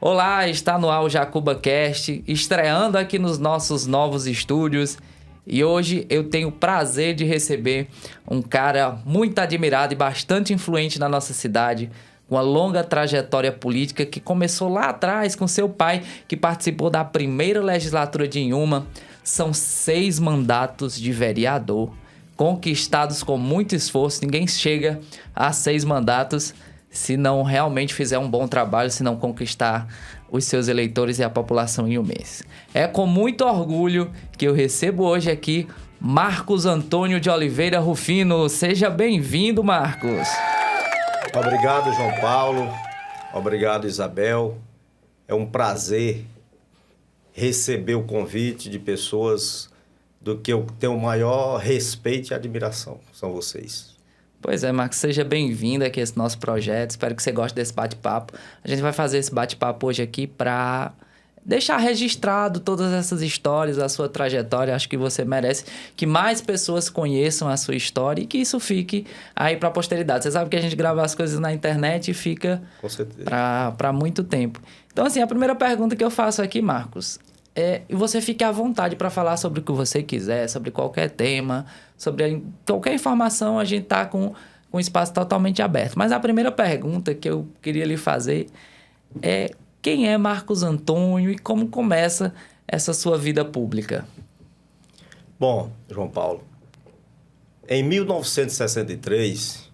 Olá, está no ar o JacubaCast, estreando aqui nos nossos novos estúdios. E hoje eu tenho o prazer de receber um cara muito admirado e bastante influente na nossa cidade, com uma longa trajetória política que começou lá atrás com seu pai, que participou da primeira legislatura de Inhuma. São 6 mandatos de vereador, conquistados com muito esforço. Ninguém chega a 6 mandatos se não realmente fizer um bom trabalho, se não conquistar os seus eleitores e a população inhumense. É com muito orgulho que eu recebo hoje aqui Marcos Antônio de Oliveira Rufino. Seja bem-vindo, Marcos. Obrigado, João Paulo. Obrigado, Isabel. É um prazer receber o convite de pessoas do que eu tenho o maior respeito e admiração. São vocês. Pois é, Marcos, seja bem-vindo aqui a esse nosso projeto. Espero que você goste desse bate-papo. A gente vai fazer esse bate-papo hoje aqui para deixar registrado todas essas histórias, a sua trajetória. Acho que você merece que mais pessoas conheçam a sua história e que isso fique aí para a posteridade. Você sabe que a gente grava as coisas na internet e fica para muito tempo. Então, assim, a primeira pergunta que eu faço aqui, Marcos, e você fique à vontade para falar sobre o que você quiser, sobre qualquer tema, sobre qualquer informação, a gente está com um espaço totalmente aberto. Mas a primeira pergunta que eu queria lhe fazer é: quem é Marcos Antônio e como começa essa sua vida pública? Bom, João Paulo, em 1963,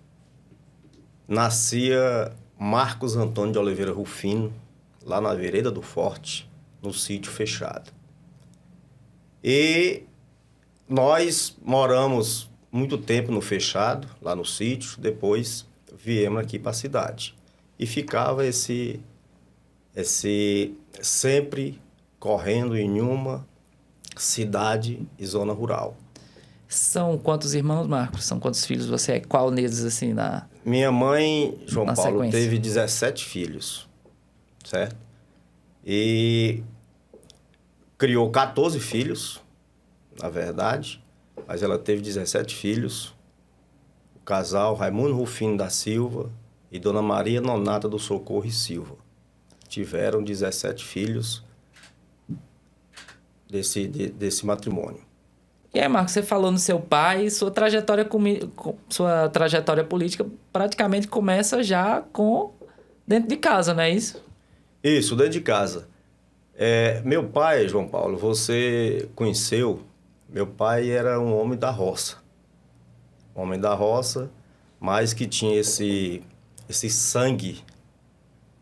nascia Marcos Antônio de Oliveira Rufino, lá na Vereda do Forte, no sítio fechado. E nós moramos muito tempo no fechado, lá no sítio, depois viemos aqui para a cidade. E ficava esse sempre correndo em uma cidade e zona rural. São quantos irmãos, Marcos? São quantos filhos você é? Qual deles, assim, Minha mãe, João Paulo, sequência? teve 17 filhos, certo? E criou 14 filhos, na verdade, mas ela teve 17 filhos. O casal Raimundo Rufino da Silva e Dona Maria Nonata do Socorro e Silva tiveram 17 filhos desse matrimônio. E aí, Marcos, você falou no seu pai, sua trajetória política praticamente começa já dentro de casa, não é isso? Isso, dentro de casa. Meu pai, João Paulo, você conheceu, meu pai era um homem da roça. Um homem da roça, mas que tinha esse sangue,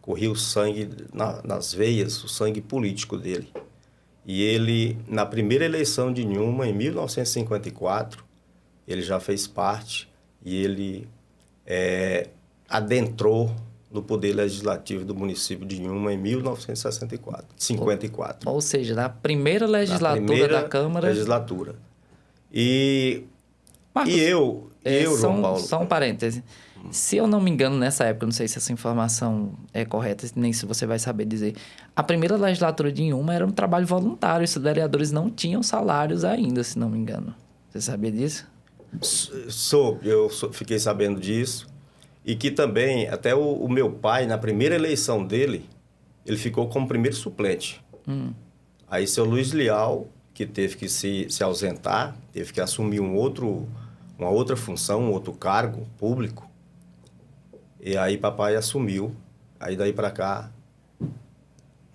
corria o sangue nas veias, o sangue político dele. E ele, na primeira eleição de Inhuma, em 1954, ele já fez parte e ele adentrou no Poder Legislativo do município de Inhuma em 1954. Ou seja, na primeira legislatura da Câmara. Legislatura. E Marcos, eu, João Paulo... Só um parêntese. Se eu não me engano, nessa época, não sei se essa informação é correta, nem se você vai saber dizer, a primeira legislatura de Inhuma era um trabalho voluntário. Os vereadores não tinham salários ainda, se não me engano. Você sabia disso? Fiquei sabendo disso. E que também, até o meu pai, na primeira eleição dele, ele ficou como primeiro suplente. Aí, seu Luiz Leal, que teve que se ausentar, teve que assumir uma outra função, um outro cargo público. E aí, papai assumiu. Aí, daí para cá,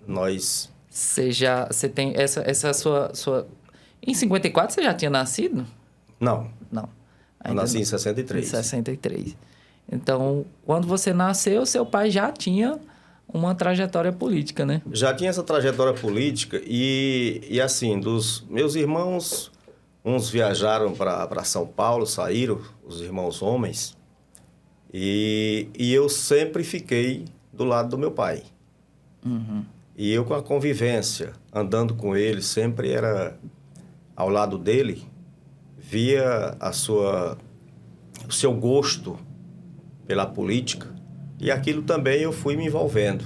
nós... Você tem essa sua... Em 54, você já tinha nascido? Não. Eu nasci em 63. Em 63. Então, quando você nasceu, seu pai já tinha uma trajetória política, né? Já tinha essa trajetória política e assim, dos meus irmãos, uns viajaram para São Paulo, saíram, os irmãos homens, e eu sempre fiquei do lado do meu pai. E eu, com a convivência, andando com ele, sempre era ao lado dele, via o seu gosto pela política, e aquilo também eu fui me envolvendo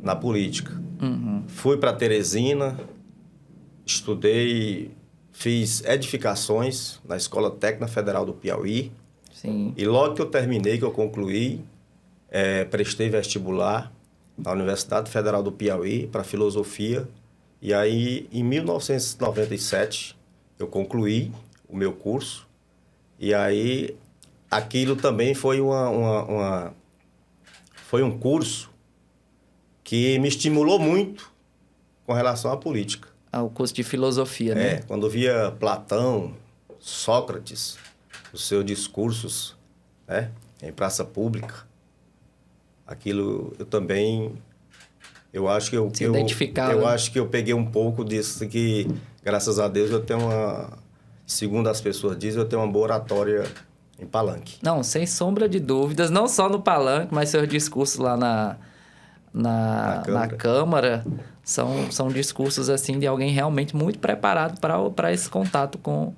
na política. Fui para Teresina, estudei, fiz edificações na Escola Técnica Federal do Piauí. Sim. E logo que eu terminei, que eu concluí, prestei vestibular na Universidade Federal do Piauí para filosofia. E aí, em 1997, eu concluí o meu curso. E aí, aquilo também foi foi um curso que me estimulou muito com relação à política. O curso de filosofia, né? Quando eu via Platão, Sócrates, os seus discursos, né, em praça pública, aquilo eu também, eu acho que eu acho que eu peguei um pouco disso que, graças a Deus, eu tenho segundo as pessoas dizem, eu tenho uma boa oratória em palanque. Não, sem sombra de dúvidas, não só no palanque, mas seus discursos lá na Câmara são discursos assim de alguém realmente muito preparado para esse contato com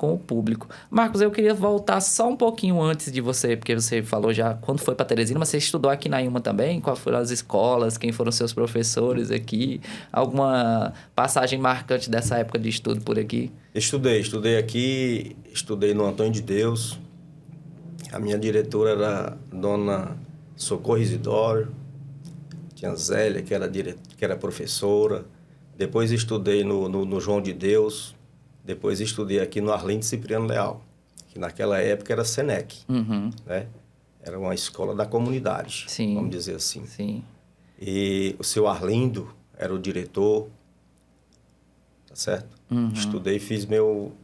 o público. Marcos, eu queria voltar só um pouquinho antes de você, porque você falou já quando foi para Teresina, mas você estudou aqui na IUMA também? Quais foram as escolas? Quem foram seus professores aqui? Alguma passagem marcante dessa época de estudo por aqui? Estudei aqui, estudei no Antônio de Deus. A minha diretora era Dona Socorro Isidoro. Tinha Zélia, que era professora. Depois estudei no João de Deus. Depois estudei aqui no Arlindo Cipriano Leal, que naquela época era Senec, né? Era uma escola da comunidade, sim, vamos dizer assim. Sim. E o seu Arlindo era o diretor, tá certo? Estudei, fiz meu...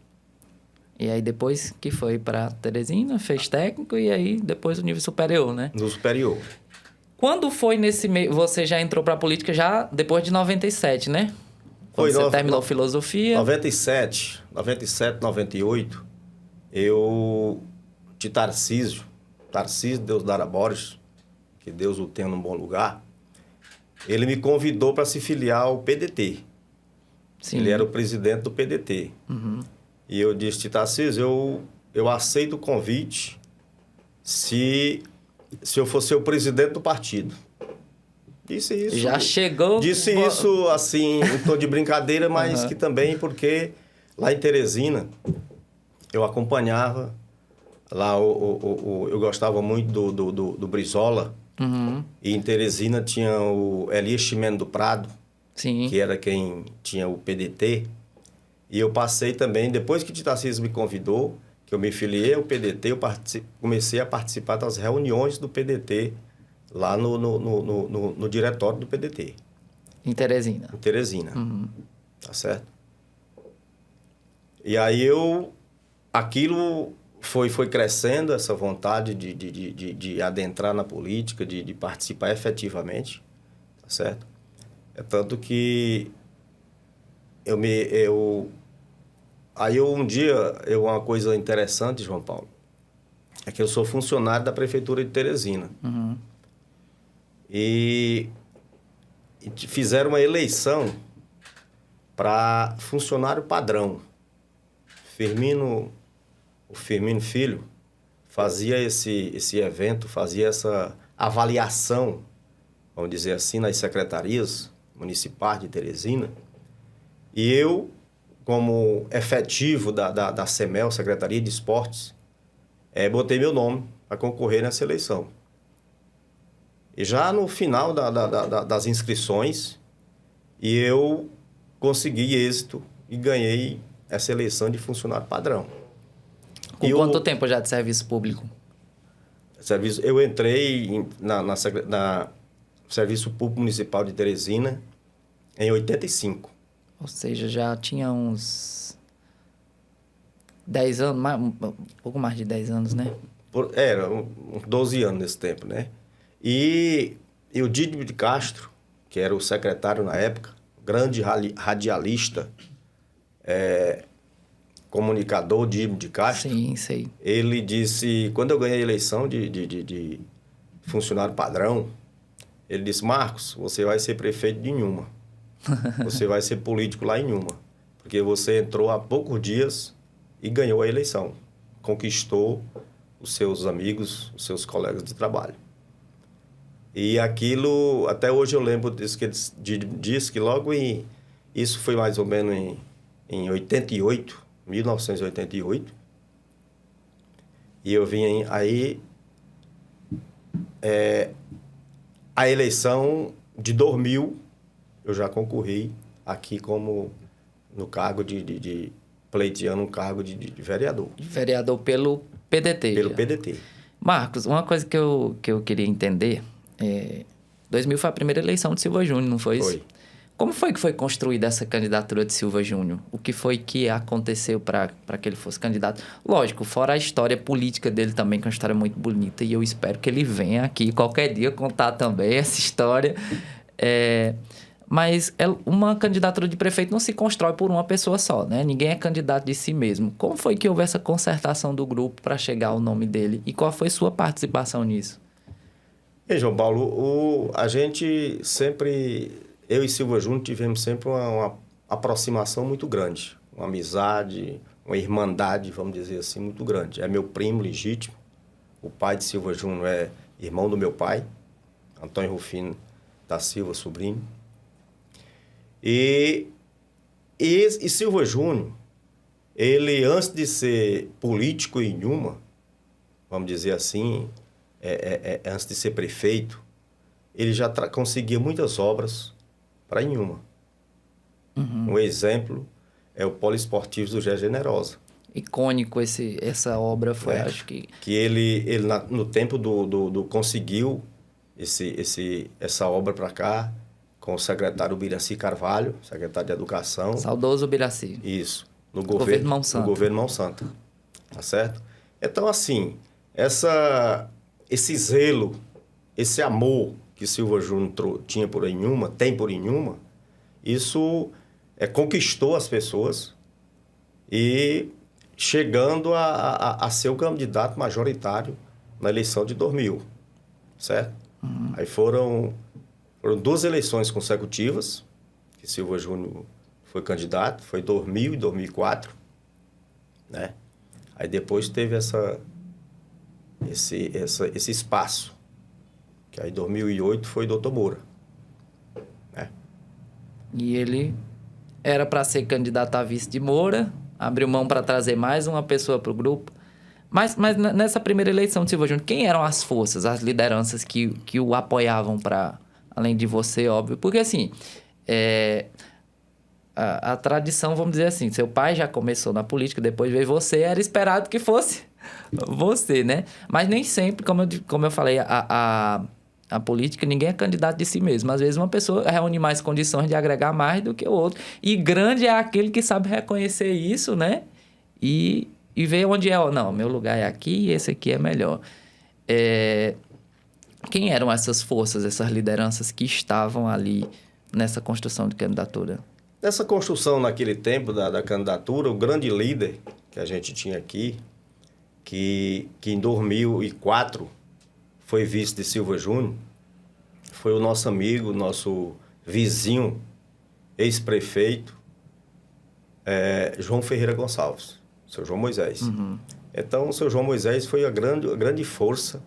E aí depois que foi para Teresina, fez técnico e aí depois o nível superior, né? No superior. Quando foi nesse meio... Você já entrou para a política já depois de 97, né? Quando você terminou filosofia... 97, 98, de Tarcísio Deusdara Borges, que Deus o tenha num bom lugar, ele me convidou para se filiar ao PDT. Sim. Ele era o presidente do PDT. E eu disse, Tarcísio, eu aceito o convite se eu for ser o presidente do partido. Disse isso. Já chegou... Disse isso, assim, em tom de brincadeira, mas que também porque lá em Teresina eu acompanhava, lá eu gostava muito do Brizola, e em Teresina tinha o Elias Chimeno do Prado, sim, que era quem tinha o PDT, e eu passei também, depois que Tarcísio me convidou, que eu me filiei ao PDT, eu comecei a participar das reuniões do PDT, lá no diretório do PDT. Em Teresina. Em Teresina. Tá certo? E aí aquilo foi crescendo, essa vontade de adentrar na política, de participar efetivamente, tá certo? É tanto que uma coisa interessante, João Paulo, é que eu sou funcionário da Prefeitura de Teresina. E fizeram uma eleição para funcionário padrão. O Firmino Filho fazia esse evento, fazia essa avaliação, vamos dizer assim, nas secretarias municipais de Teresina. E eu, como efetivo da SEMEL, Secretaria de Esportes, botei meu nome para concorrer nessa eleição. E já no final das inscrições, eu consegui êxito e ganhei essa eleição de funcionário padrão. Com quanto tempo já de serviço público? Eu entrei na Serviço Público Municipal de Teresina em 85. Ou seja, já tinha uns 10 anos, um pouco mais de 10 anos, né? Era uns 12 anos nesse tempo, né? E o Dídio de Castro, que era o secretário na época, grande radialista, comunicador Dídio de Castro. Sim, sei. Ele disse, quando eu ganhei a eleição de funcionário padrão, ele disse, Marcos, você vai ser prefeito de Inhuma. Você vai ser político lá em Inhuma. Porque você entrou há poucos dias e ganhou a eleição. Conquistou os seus amigos, os seus colegas de trabalho. E aquilo, até hoje eu lembro disso que ele disse que logo isso foi mais ou menos em 1988. E eu vim aí, a eleição de 2000, eu já concorri aqui como no cargo de pleiteando um cargo de vereador. Vereador pelo PDT. Pelo já. PDT. Marcos, uma coisa que eu queria entender, 2000 foi a primeira eleição de Silva Júnior, não foi isso? Foi. Como foi que foi construída essa candidatura de Silva Júnior? O que foi que aconteceu para que ele fosse candidato? Lógico, fora a história política dele também, que é uma história muito bonita, e eu espero que ele venha aqui qualquer dia contar também essa história. Mas uma candidatura de prefeito não se constrói por uma pessoa só, né? Ninguém é candidato de si mesmo. Como foi que houve essa concertação do grupo para chegar ao nome dele? E qual foi sua participação nisso? E João Paulo, a gente sempre, eu e Silva Júnior tivemos sempre uma aproximação muito grande. Uma amizade, uma irmandade, vamos dizer assim, muito grande. É meu primo legítimo. O pai de Silva Júnior é irmão do meu pai, Antônio Rufino da Silva, sobrinho. E Silva Júnior, ele antes de ser político em Inhuma, vamos dizer assim, antes de ser prefeito, ele já conseguia muitas obras para Inhuma. Um exemplo é o Poliesportivo do Gé Generosa. Icônico essa obra foi, acho que... Que ele no tempo conseguiu essa obra para cá, com o secretário Biraci Carvalho, secretário de Educação. Saudoso Biraci. Isso. No governo Mão Santa. No governo Mão Santa. Tá certo? Então, assim, esse zelo, esse amor que Silva Júnior tinha por Inhuma, tem por Inhuma, isso conquistou as pessoas e chegando a ser o candidato majoritário na eleição de 2000, certo? Aí foram 2 eleições consecutivas que Silva Júnior foi candidato, foi 2000 e 2004, né? Aí depois teve esse espaço, que aí 2008 foi Doutor Moura, né? E ele era para ser candidato a vice de Moura, abriu mão para trazer mais uma pessoa para o grupo. Mas nessa primeira eleição de Silva Júnior, quem eram as forças, as lideranças que o apoiavam para... Além de você, óbvio. Porque, assim, a tradição, vamos dizer assim, seu pai já começou na política, depois veio você, era esperado que fosse você, né? Mas nem sempre, como eu falei, a política, ninguém é candidato de si mesmo. Às vezes uma pessoa reúne mais condições de agregar mais do que o outro. E grande é aquele que sabe reconhecer isso, né? E ver onde não, meu lugar é aqui e esse aqui é melhor. Quem eram essas forças, essas lideranças que estavam ali nessa construção de candidatura? Nessa construção, naquele tempo da candidatura, o grande líder que a gente tinha aqui, que em 2004 foi vice de Silva Júnior, foi o nosso amigo, nosso vizinho, ex-prefeito, João Ferreira Gonçalves, seu João Moisés. Então, o seu João Moisés foi a grande força,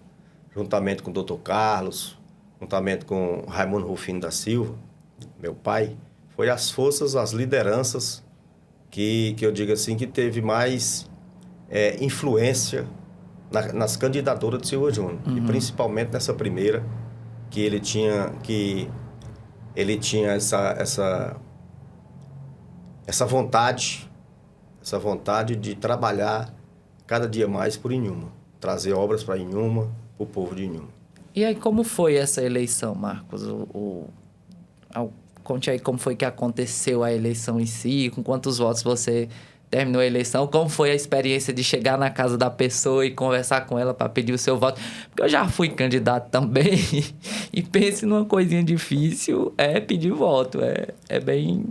juntamente com o doutor Carlos, juntamente com Raimundo Rufino da Silva, meu pai, foi as forças, as lideranças que eu digo assim, que teve mais influência nas candidaturas de Silva Júnior. E principalmente nessa primeira, que ele tinha essa vontade de trabalhar cada dia mais por Inhuma, trazer obras para Inhuma, para o povo de Inhuma. E aí, como foi essa eleição, Marcos? Conte aí como foi que aconteceu a eleição em si, com quantos votos você terminou a eleição, como foi a experiência de chegar na casa da pessoa e conversar com ela para pedir o seu voto. Porque eu já fui candidato também e pense numa coisinha difícil, pedir voto, é bem...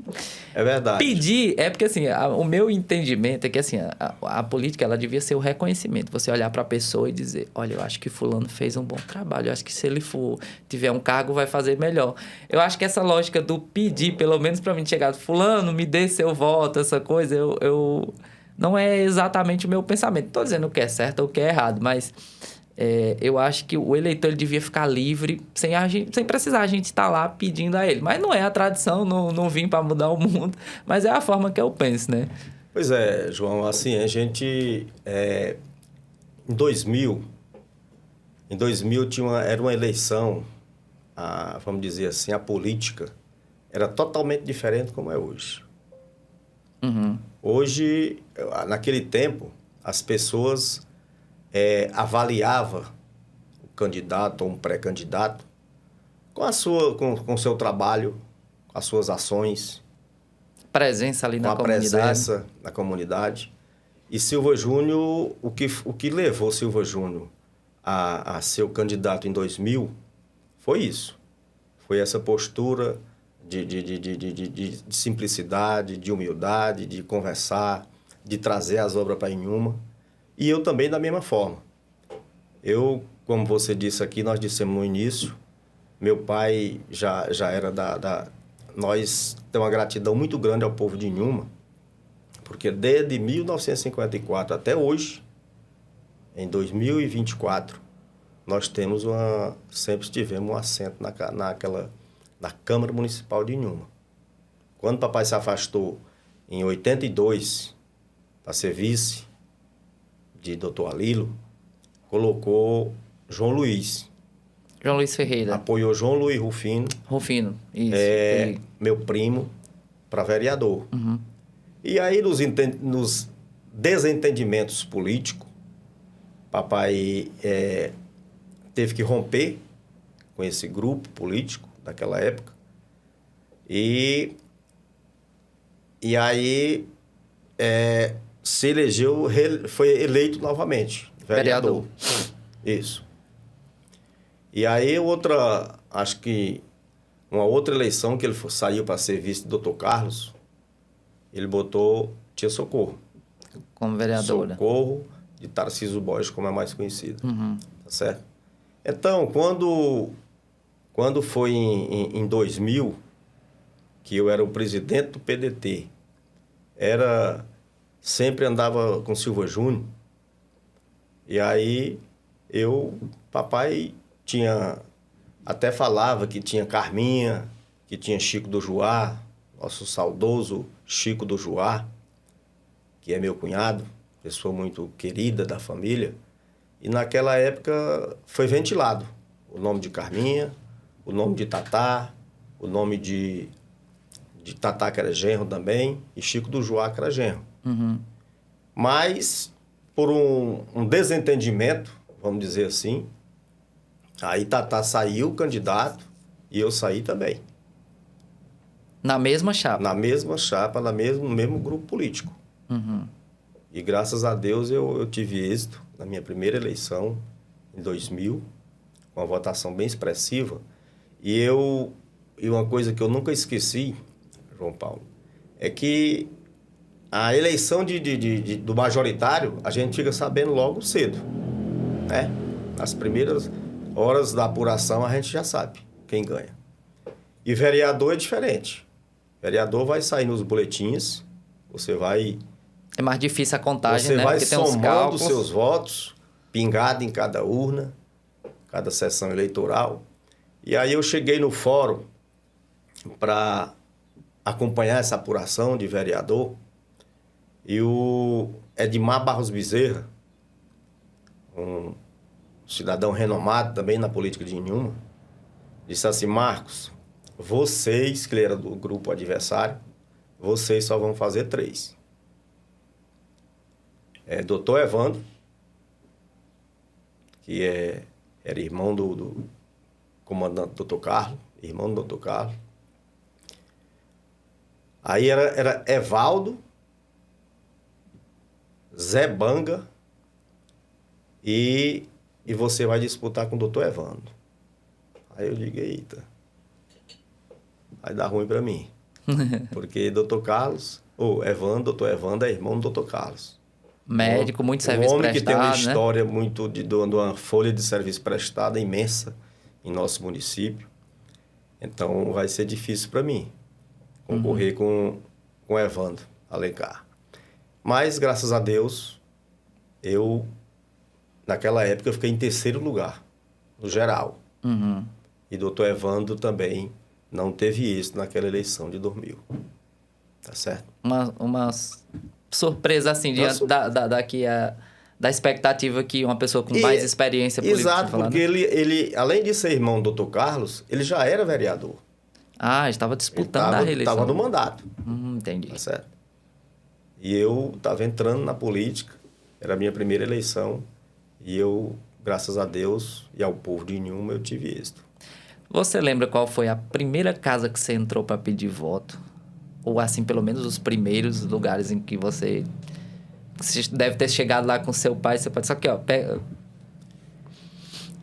É verdade. Pedir, porque assim, o meu entendimento é que assim, a política ela devia ser o reconhecimento, você olhar para a pessoa e dizer, olha, eu acho que fulano fez um bom trabalho, eu acho que se ele tiver um cargo vai fazer melhor. Eu acho que essa lógica do pedir, pelo menos para mim chegar, fulano, me dê seu voto, essa coisa, não é exatamente o meu pensamento. Estou dizendo o que é certo ou o que é errado, mas eu acho que o eleitor ele devia ficar livre sem precisar a gente estar lá pedindo a ele. Mas não é a tradição, não vim para mudar o mundo, mas é a forma que eu penso, né? Pois é, João, assim, a gente... em 2000 era uma eleição vamos dizer assim, a política era totalmente diferente como é hoje. Uhum. Hoje, naquele tempo, as pessoas avaliavam o candidato ou um pré-candidato com o seu trabalho, com as suas ações, Presença ali com na a comunidade. presença na comunidade. E Silva Júnior, o que levou Silva Júnior a ser o candidato em 2000 foi isso. Foi essa postura de simplicidade, de humildade, de conversar, de trazer as obras para Inhuma. E eu também da mesma forma. Eu, como você disse aqui, nós dissemos no início, meu pai já era Nós temos uma gratidão muito grande ao povo de Inhuma, porque desde 1954 até hoje, em 2024, nós sempre tivemos um assento na Câmara Municipal de Inhuma. Quando o papai se afastou em 82 para ser vice de Dr. Alilo, colocou João Luiz. João Luiz Ferreira. Apoiou João Luiz Rufino. Rufino, isso. Meu primo, para vereador. Uhum. E aí, nos desentendimentos políticos, papai teve que romper com esse grupo político daquela época. E aí se elegeu, foi eleito novamente. Vereador. Isso. E aí acho que uma outra eleição que ele saiu para ser vice do Dr. Carlos, ele botou Tia Socorro. Como vereadora. Socorro de Tarcísio Borges, como é mais conhecido. Uhum. Tá certo? Então, quando foi em 2000, que eu era o presidente do PDT, sempre andava com Silva Júnior, e aí papai até falava que tinha Carminha, que tinha Chico do Juá, nosso saudoso Chico do Juá, que é meu cunhado, pessoa muito querida da família. E naquela época foi ventilado o nome de Carminha, o nome de Tatá, o nome de Tatá, que era genro também, e Chico do Juá, que era genro. Uhum. Mas, por um desentendimento, vamos dizer assim, aí Tatá saiu candidato e eu saí também. Na mesma chapa? Na mesma chapa, no mesmo grupo político. Uhum. E graças a Deus eu tive êxito na minha primeira eleição, em 2000, com uma votação bem expressiva. E uma coisa que eu nunca esqueci, João Paulo, é que a eleição do majoritário, a gente fica sabendo logo cedo, né? Nas primeiras horas da apuração, a gente já sabe quem ganha. E vereador é diferente. Vereador vai sair nos boletins, você vai... É mais difícil a contagem, você né? vai Porque tem uns somando cálculos. os seus votos, pingado em cada urna, cada sessão eleitoral. E aí eu cheguei no fórum para acompanhar essa apuração de vereador, e o Edmar Barros Bezerra, um cidadão renomado também na política de Inhuma, disse assim: Marcos, vocês, que era do grupo adversário, vocês só vão fazer 3. Doutor Evandro, que era irmão do comandante Dr. Carlos, irmão do Dr. Carlos. Aí era Evaldo, Zé Banga e você vai disputar com o Dr. Evandro. Aí eu digo, eita, vai dar ruim para mim. Porque Dr. Carlos, Dr. Evandro é irmão do Dr. Carlos. Médico, muito serviço prestado, um homem que tem uma né? história muito de uma folha de serviço prestada imensa em nosso município. Então, vai ser difícil para mim concorrer com Evandro Alencar. Mas, graças a Deus, naquela época, eu fiquei em 3º lugar, no geral. Uhum. E doutor Evandro também não teve êxito naquela eleição de 2000. Tá certo? Uma surpresa, assim, da expectativa que uma pessoa com mais experiência política... Exato, porque ele, além de ser irmão do Dr. Carlos, ele já era vereador. Ah, estava disputando a reeleição. Estava no mandato. Entendi. Tá certo? E eu estava entrando na política, era a minha primeira eleição, e eu, graças a Deus e ao povo de Inhuma, eu tive êxito. Você lembra qual foi a primeira casa que você entrou para pedir voto? Ou assim, pelo menos os primeiros lugares em que você deve ter chegado lá com seu pai, você pode só aqui, ó, pega,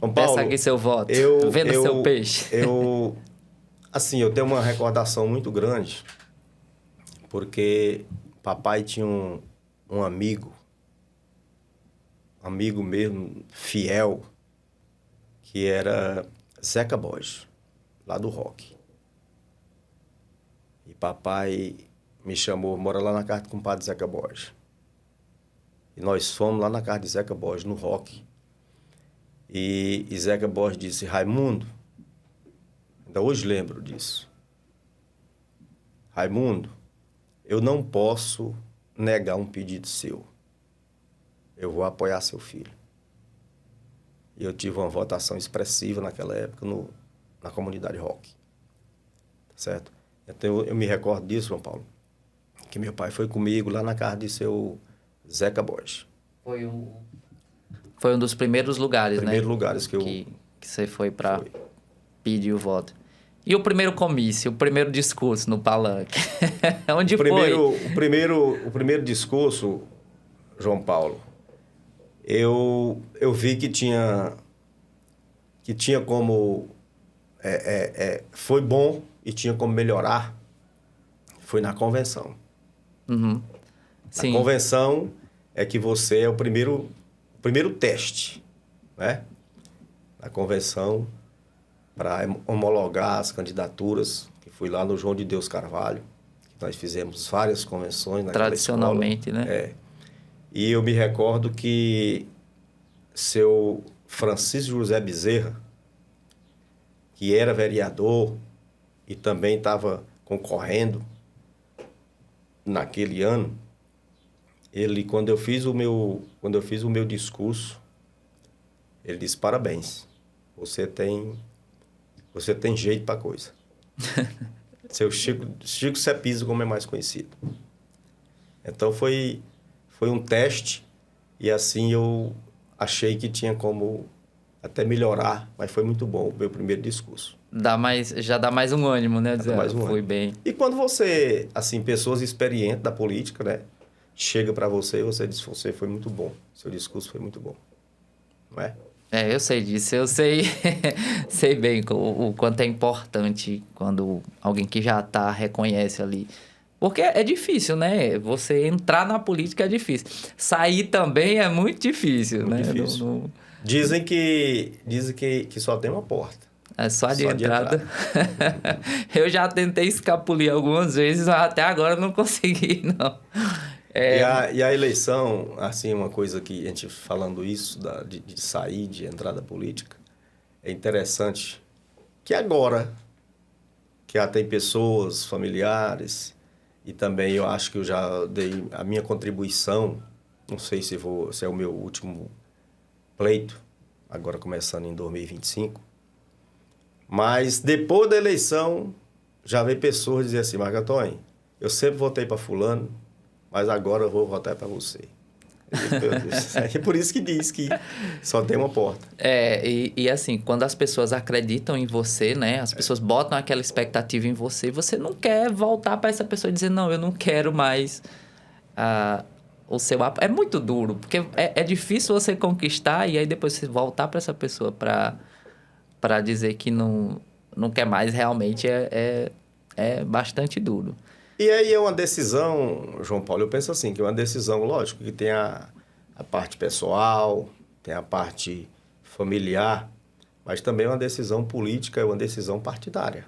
Paulo, peça aqui seu voto, venda seu peixe. Assim, eu tenho uma recordação muito grande, porque papai tinha um amigo mesmo, fiel, que era Zeca Borges, lá do rock. E papai me chamou, mora lá na casa do compadre Zeca Borges. E nós fomos lá na casa de Zeca Borges, no rock. E Zeca Borges disse, Raimundo, ainda hoje lembro disso. Raimundo, eu não posso negar um pedido seu. Eu vou apoiar seu filho. E eu tive uma votação expressiva naquela época na comunidade rock. Certo? Então eu me recordo disso, João Paulo, que meu pai foi comigo lá na casa de seu Zeca Borges. Foi um dos primeiros lugares, Primeiros lugares que você foi para pedir o voto. E o primeiro comício, o primeiro discurso no palanque? Onde foi? O primeiro discurso, João Paulo, eu vi que tinha como... foi bom e tinha como melhorar. Foi na convenção. Uhum. Sim. Na convenção é que você é o primeiro teste, né? Na convenção, para homologar as candidaturas, que fui lá no João de Deus Carvalho, que nós fizemos várias convenções naquela tradicionalmente, escola, né? E eu me recordo que seu Francisco José Bezerra, que era vereador e também estava concorrendo naquele ano, ele, quando eu fiz o meu discurso, ele disse, parabéns, você tem jeito para coisa. Seu Chico Cepiso, como é mais conhecido. Então foi um teste e assim eu achei que tinha como até melhorar, mas foi muito bom o meu primeiro discurso. Já dá mais um ânimo, né? Dá mais um ânimo. Bem. E quando você, assim, pessoas experientes da política, né, chega para você e você diz, você foi muito bom, seu discurso foi muito bom, não é? Eu sei disso, eu sei, sei bem o quanto é importante quando alguém que já tá reconhece ali. Porque é difícil, né? Você entrar na política é difícil. Sair também é muito difícil, muito né? Difícil. Dizem que só tem uma porta. É só de entrada. Eu já tentei escapulir algumas vezes, mas até agora não consegui, não. E a eleição, assim, uma coisa que a gente falando isso, de sair, de entrar da política, é interessante que agora, que já tem pessoas, familiares, e também eu acho que eu já dei a minha contribuição, não sei se é o meu último pleito, agora começando em 2025, mas depois da eleição, já vem pessoas dizer assim, Marco Antônio, eu sempre votei para fulano, mas agora eu vou votar para você. É por isso que diz que só tem uma porta. E assim, quando as pessoas acreditam em você, né? As pessoas botam aquela expectativa em você, você não quer voltar para essa pessoa e dizer, não, eu não quero mais o seu apoio. É muito duro, porque é difícil você conquistar e aí depois você voltar para essa pessoa para dizer que não quer mais, realmente é bastante duro. E aí é uma decisão, João Paulo, eu penso assim, que é uma decisão, lógico, que tem a parte pessoal, tem a parte familiar, mas também é uma decisão política, é uma decisão partidária.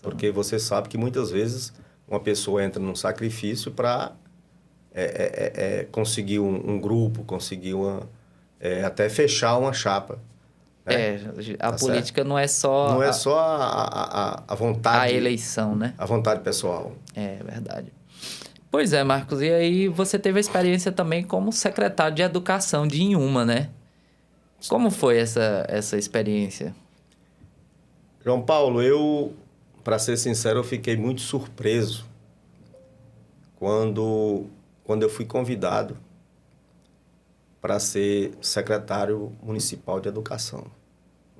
Porque você sabe que muitas vezes uma pessoa entra num sacrifício para conseguir um grupo, conseguir até fechar uma chapa. A política certo? Não é só... Não é só a vontade... A eleição, né? A vontade pessoal. É verdade. Pois é, Marcos. E aí você teve a experiência também como secretário de Educação de Inhuma, né? Como foi essa experiência? João Paulo, para ser sincero, eu fiquei muito surpreso quando eu fui convidado para ser secretário municipal de Educação.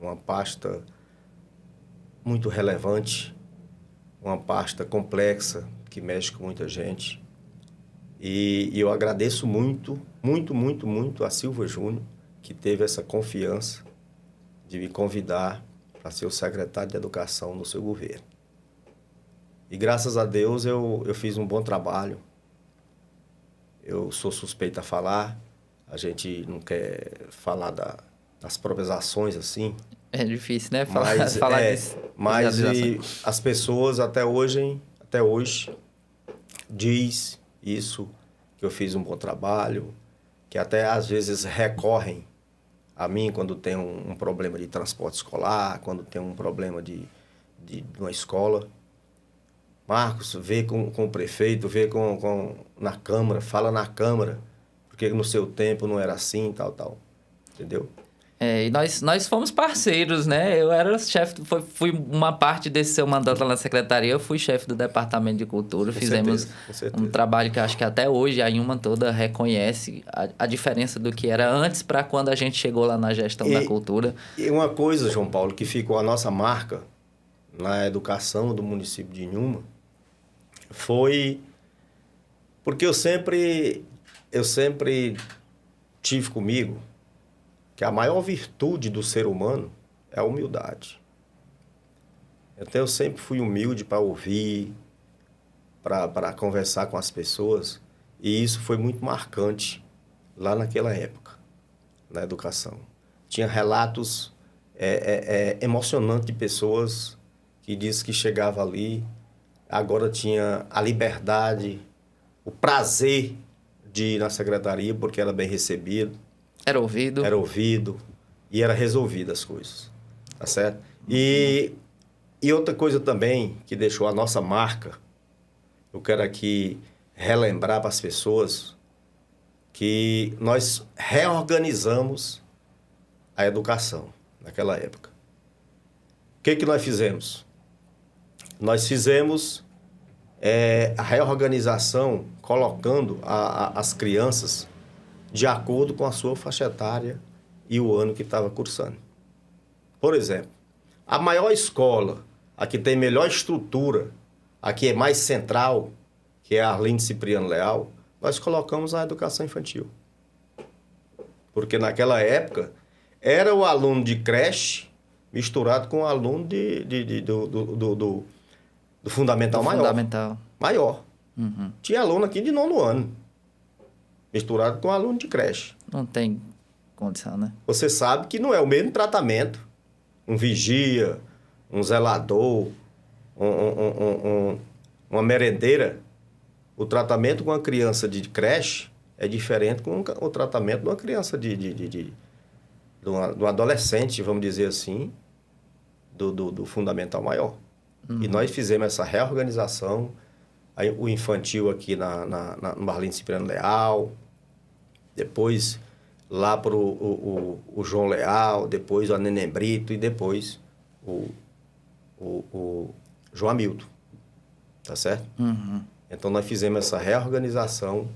Uma pasta muito relevante, uma pasta complexa, que mexe com muita gente. E eu agradeço muito, muito, muito, muito a Silva Júnior, que teve essa confiança de me convidar para ser o secretário de Educação no seu governo. E graças a Deus eu fiz um bom trabalho. Eu sou suspeito a falar, a gente não quer falar das próprias ações assim. É difícil, né? Falar disso. Mas as pessoas até hoje diz isso, que eu fiz um bom trabalho, que até às vezes recorrem a mim quando tem um problema de transporte escolar, quando tem um problema de uma escola. Marcos, vê com o prefeito, vê na Câmara, fala na Câmara, porque no seu tempo não era assim, tal, entendeu? E nós fomos parceiros, né? Eu era chefe, fui uma parte desse seu mandato lá na secretaria, eu fui chefe do Departamento de Cultura, fizemos um trabalho que eu acho que até hoje a Inhuma toda reconhece a diferença do que era antes para quando a gente chegou lá na gestão da cultura. E uma coisa, João Paulo, que ficou a nossa marca na educação do município de Inhuma, foi porque eu sempre tive comigo que a maior virtude do ser humano é a humildade. Então, eu sempre fui humilde para ouvir, para conversar com as pessoas, e isso foi muito marcante lá naquela época, na educação. Tinha relatos emocionantes de pessoas que diziam que chegava ali, agora tinha a liberdade, o prazer de ir na secretaria, porque era bem recebido. Era ouvido e era resolvido as coisas, tá certo? E outra coisa também que deixou a nossa marca, eu quero aqui relembrar para as pessoas que nós reorganizamos a educação naquela época. O que nós fizemos? Nós fizemos a reorganização colocando as crianças de acordo com a sua faixa etária e o ano que estava cursando. Por exemplo, a maior escola, a que tem melhor estrutura, a que é mais central, que é a Arlindo Cipriano Leal, nós colocamos a educação infantil. Porque naquela época, era o aluno de creche misturado com o aluno do fundamental maior. Fundamental. Maior. Uhum. Tinha aluno aqui de 9º ano, misturado com aluno de creche. Não tem condição, né? Você sabe que não é o mesmo tratamento. Um vigia, um zelador, uma merendeira. O tratamento com uma criança de creche é diferente com o tratamento de uma criança de um adolescente, vamos dizer assim, do fundamental maior. Uhum. E nós fizemos essa reorganização, aí, o infantil aqui no Arlindo Cipriano Leal, depois lá para o João Leal, depois o Neném Brito e depois o João Hamilton, tá certo? Uhum. Então nós fizemos essa reorganização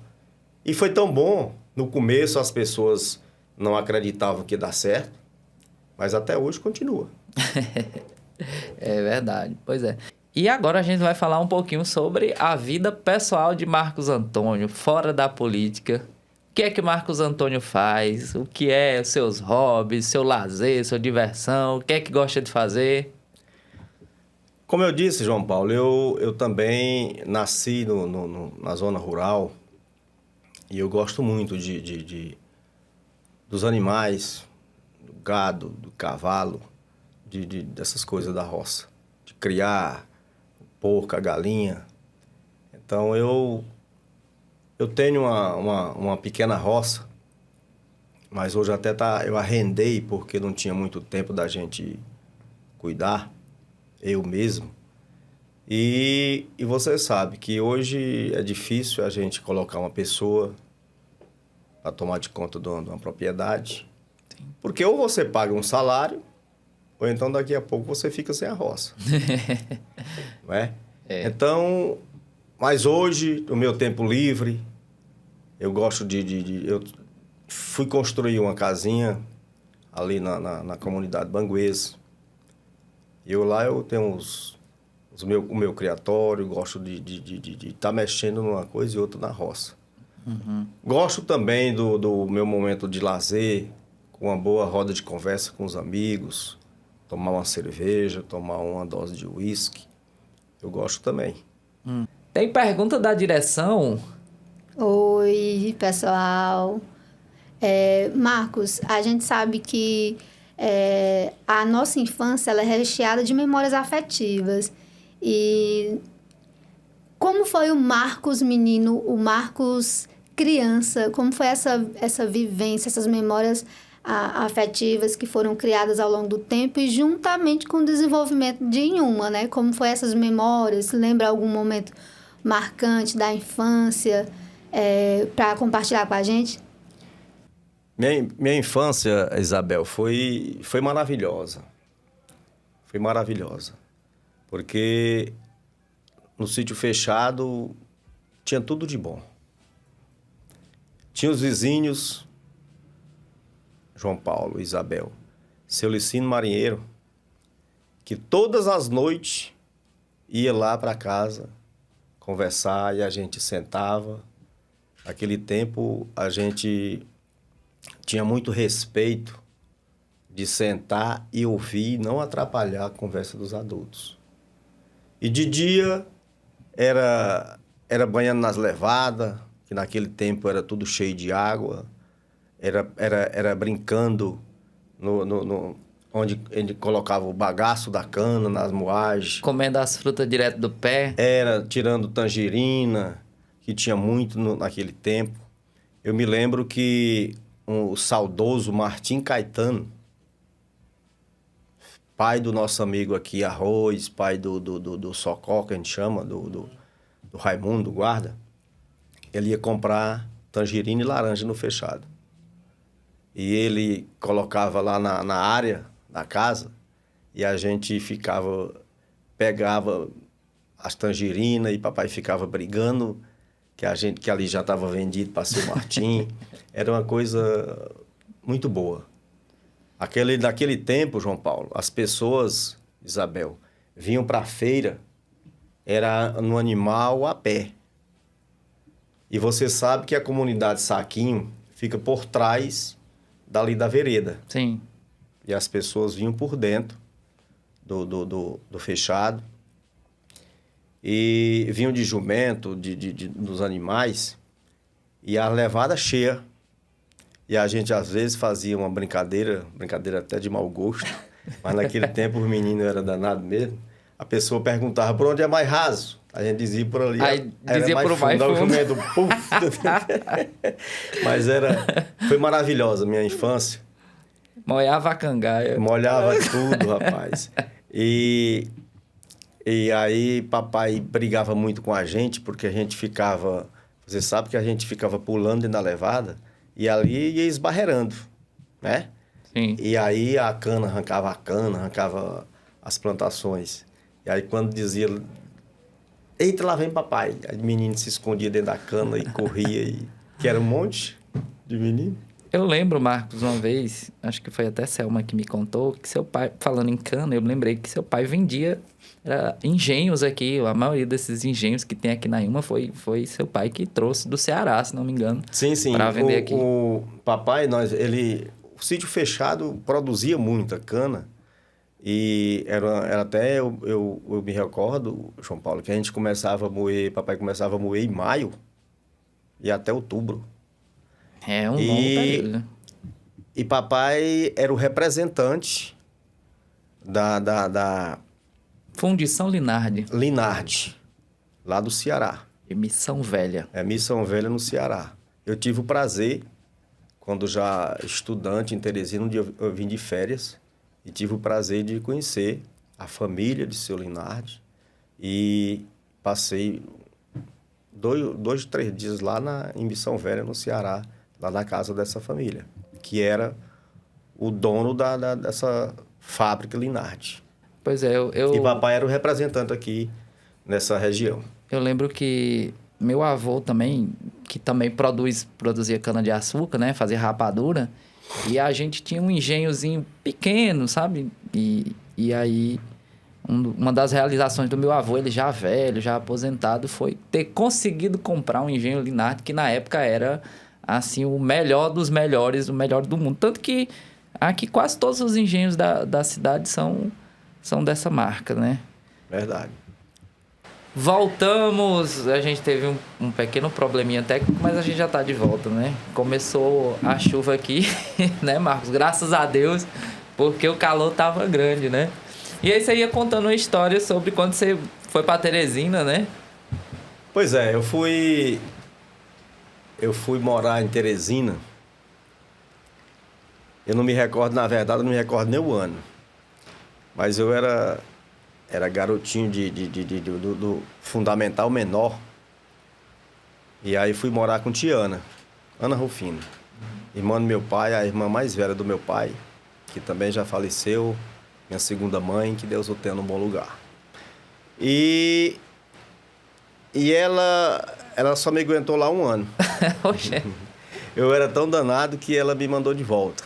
e foi tão bom. No começo as pessoas não acreditavam que ia dar certo, mas até hoje continua. É verdade, pois é. E agora a gente vai falar um pouquinho sobre a vida pessoal de Marcos Antônio, fora da política. O que é que Marcos Antônio faz? O que é os seus hobbies, seu lazer, sua diversão? O que é que gosta de fazer? Como eu disse, João Paulo, eu também nasci na zona rural e eu gosto muito dos animais, do gado, do cavalo, dessas coisas da roça. De criar porco, a galinha. Então, eu tenho uma pequena roça, mas hoje até eu arrendei porque não tinha muito tempo da gente cuidar, eu mesmo. E você sabe que hoje é difícil a gente colocar uma pessoa para tomar de conta de uma propriedade. Sim. Porque ou você paga um salário, ou então daqui a pouco você fica sem a roça. Não é? Então, mas hoje, no meu tempo livre, eu gosto eu fui construir uma casinha ali na comunidade Banguês. Lá eu tenho o meu criatório, gosto de estar mexendo numa coisa e outra na roça. Uhum. Gosto também do meu momento de lazer, com uma boa roda de conversa com os amigos, tomar uma cerveja, tomar uma dose de uísque. Eu gosto também. Tem pergunta da direção? Oi, pessoal. Marcos, a gente sabe que a nossa infância ela é recheada de memórias afetivas. E como foi o Marcos menino, o Marcos criança? Como foi essa vivência, essas memórias afetivas que foram criadas ao longo do tempo e juntamente com o desenvolvimento de Inhuma, né? Como foi essas memórias? Lembra algum momento marcante da infância para compartilhar com a gente? Minha infância, Isabel, foi maravilhosa. Foi maravilhosa. Porque no sítio fechado tinha tudo de bom. Tinha os vizinhos, João Paulo, Isabel, seu Licínio Marinheiro, que todas as noites ia lá para casa conversar e a gente sentava. Naquele tempo a gente tinha muito respeito de sentar e ouvir e não atrapalhar a conversa dos adultos. E de dia era banhando nas levadas, que naquele tempo era tudo cheio de água. Era brincando onde ele colocava o bagaço da cana, nas moagens. Comendo as frutas direto do pé. Era tirando tangerina, que tinha muito naquele tempo. Eu me lembro que o saudoso Martim Caetano, pai do nosso amigo aqui, Arroz, pai do Socó, que a gente chama, do Raimundo, guarda, ele ia comprar tangerina e laranja no fechado. E ele colocava lá na área da casa e a gente pegava as tangerinas e papai ficava brigando, que ali já estava vendido para seu Martim. Era uma coisa muito boa. Naquele tempo, João Paulo, as pessoas, Isabel, vinham para a feira, era no animal a pé. E você sabe que a comunidade Saquinho fica por trás dali da vereda. Sim. E as pessoas vinham por dentro do fechado. E vinham de jumento, dos animais, e a levada cheia. E a gente, às vezes, fazia uma brincadeira até de mau gosto, mas naquele tempo os meninos eram danados mesmo. A pessoa perguntava por onde é mais raso. A gente dizia por ali. Aí dizia por mais fundo. O jumento, mas foi maravilhosa a minha infância. Molhava a cangaia. Molhava tudo, rapaz. E aí papai brigava muito com a gente, porque a gente ficava... Você sabe que a gente ficava pulando dentro da levada e ali ia esbarreirando, né? Sim. E aí arrancava as plantações. E aí quando dizia... Eita, lá vem papai. Aí o menino se escondia dentro da cana e corria. Que era um monte de menino. Eu lembro, Marcos, uma vez, acho que foi até Selma que me contou, que seu pai, falando em cana, eu lembrei que seu pai vendia engenhos aqui. A maioria desses engenhos que tem aqui na Inhuma foi seu pai que trouxe do Ceará, se não me engano. Sim, sim. Para vender aqui. O papai, o sítio fechado produzia muita cana. E era até, eu me recordo, João Paulo, que a gente papai começava a moer em maio e até outubro. É um longo período. E papai era o representante da Fundição Linardi. Linardi, lá do Ceará. E Missão Velha. Missão Velha no Ceará. Eu tive o prazer, quando já estudante em Teresina, um dia eu vim de férias, e tive o prazer de conhecer a família de seu Linardi E passei 3 dias lá em Missão Velha, no Ceará, lá na casa dessa família, que era o dono dessa fábrica Linardi. Pois é, E papai era o representante aqui nessa região. Eu lembro que meu avô também, que também produzia cana-de-açúcar, né? Fazia rapadura. E a gente tinha um engenhozinho pequeno, sabe? E aí, uma das realizações do meu avô, ele já velho, já aposentado, foi ter conseguido comprar um engenho Linardi, que na época era, assim, o melhor dos melhores, o melhor do mundo. Tanto que aqui quase todos os engenhos da cidade são dessa marca, né? Verdade. Voltamos, a gente teve um pequeno probleminha técnico, mas a gente já tá de volta, né? Começou a chuva aqui, né, Marcos? Graças a Deus, porque o calor tava grande, né? E aí você ia contando uma história sobre quando você foi pra Teresina, né? Pois é, eu fui morar em Teresina. Eu não me recordo, na verdade, eu não me recordo nem o ano. Mas eu era garotinho do fundamental menor. E aí fui morar com Tiana, Ana Rufino. Irmã do meu pai, a irmã mais velha do meu pai, que também já faleceu, minha segunda mãe, que Deus o tenha num bom lugar. E ela só me aguentou lá 1 ano. Oxê. Eu era tão danado que ela me mandou de volta.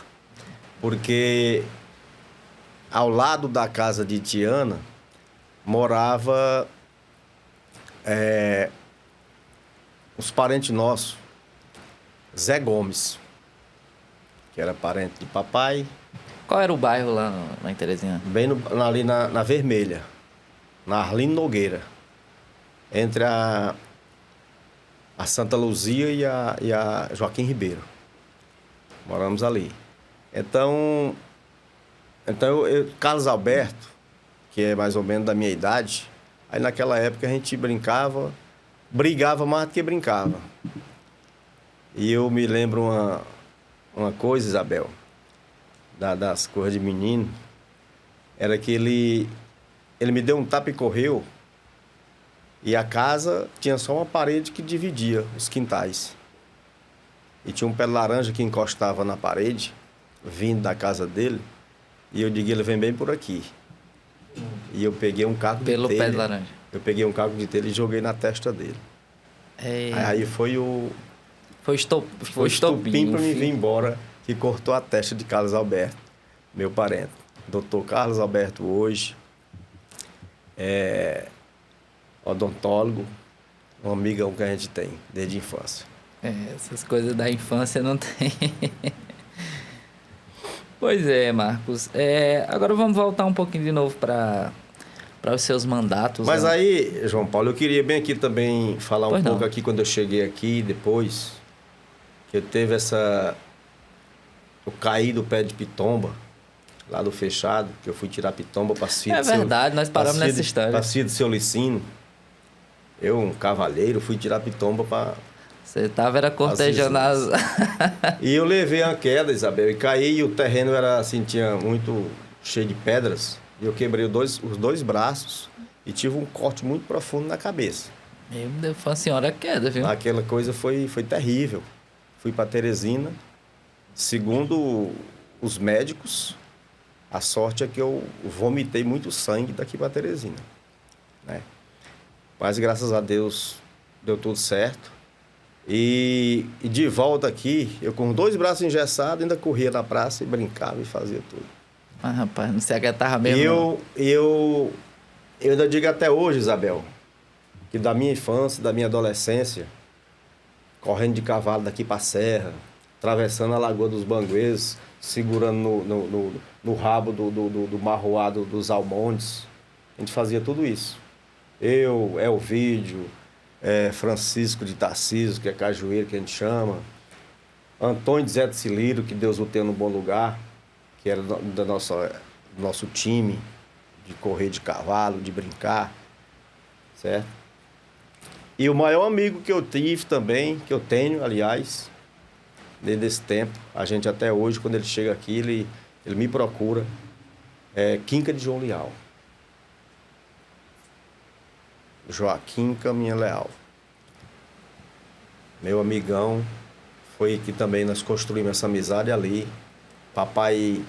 Porque ao lado da casa de Tiana morava os parentes nossos, Zé Gomes, que era parente de papai. Qual era o bairro lá em Teresina? Bem ali na Vermelha, na Arlindo Nogueira, entre a Santa Luzia e a Joaquim Ribeiro. Moramos ali. Então Carlos Alberto, que é mais ou menos da minha idade, aí naquela época a gente brigava mais do que brincava. E eu me lembro uma coisa, Isabel, das coisas de menino, era que ele me deu um tapa e correu, e a casa tinha só uma parede que dividia os quintais. E tinha um pé de laranja que encostava na parede, vindo da casa dele, e eu digo, ele vem bem por aqui. E eu peguei um caco de telha. Pelo pé de laranja. Eu peguei um caco de telha e joguei na testa dele. Aí foi Foi estopim para me vir embora, que cortou a testa de Carlos Alberto, meu parente. Doutor Carlos Alberto hoje, odontólogo, um amigão que a gente tem desde a infância. Essas coisas da infância não tem. Pois é, Marcos. Agora vamos voltar um pouquinho de novo para os seus mandatos. Mas né? aí, João Paulo, eu queria bem aqui também falar Pois um pouco não. aqui, quando eu cheguei aqui, depois, que eu teve eu caí do pé de pitomba, lá do fechado, que eu fui tirar pitomba para É verdade, nós paramos nessa história. Para do seu Licínio. Eu, um cavalheiro, fui tirar pitomba para... Você estava cortejando as... E eu levei uma queda, Isabel, e caí, e o terreno era assim, tinha muito cheio de pedras, e eu quebrei os dois braços e tive um corte muito profundo na cabeça. Meu Deus, foi uma senhora queda, viu? Aquela coisa foi terrível. Fui para Teresina. Segundo os médicos, a sorte é que eu vomitei muito sangue daqui para Teresina, né? Mas graças a Deus deu tudo certo. E de volta aqui, eu com 2 braços engessados, ainda corria na praça e brincava e fazia tudo. Mas, rapaz, não se aguentava mesmo. Eu ainda digo até hoje, Isabel, que da minha infância, da minha adolescência, correndo de cavalo daqui para a serra, atravessando a Lagoa dos Bangueses, segurando no rabo do marroado dos Almontes, a gente fazia tudo isso. Eu, Elvídio, Francisco de Tarcísio, que é cajueiro, que a gente chama, Antônio de Zé de Ciliro, que Deus o tenha no bom lugar, que era do nosso time de correr de cavalo, de brincar, certo? E o maior amigo que eu tive também, que eu tenho, aliás, desde esse tempo, a gente até hoje, quando ele chega aqui, ele me procura, Quinca de João Leal. Joaquim Caminha Leal. Meu amigão, foi que também nós construímos essa amizade ali. Papai,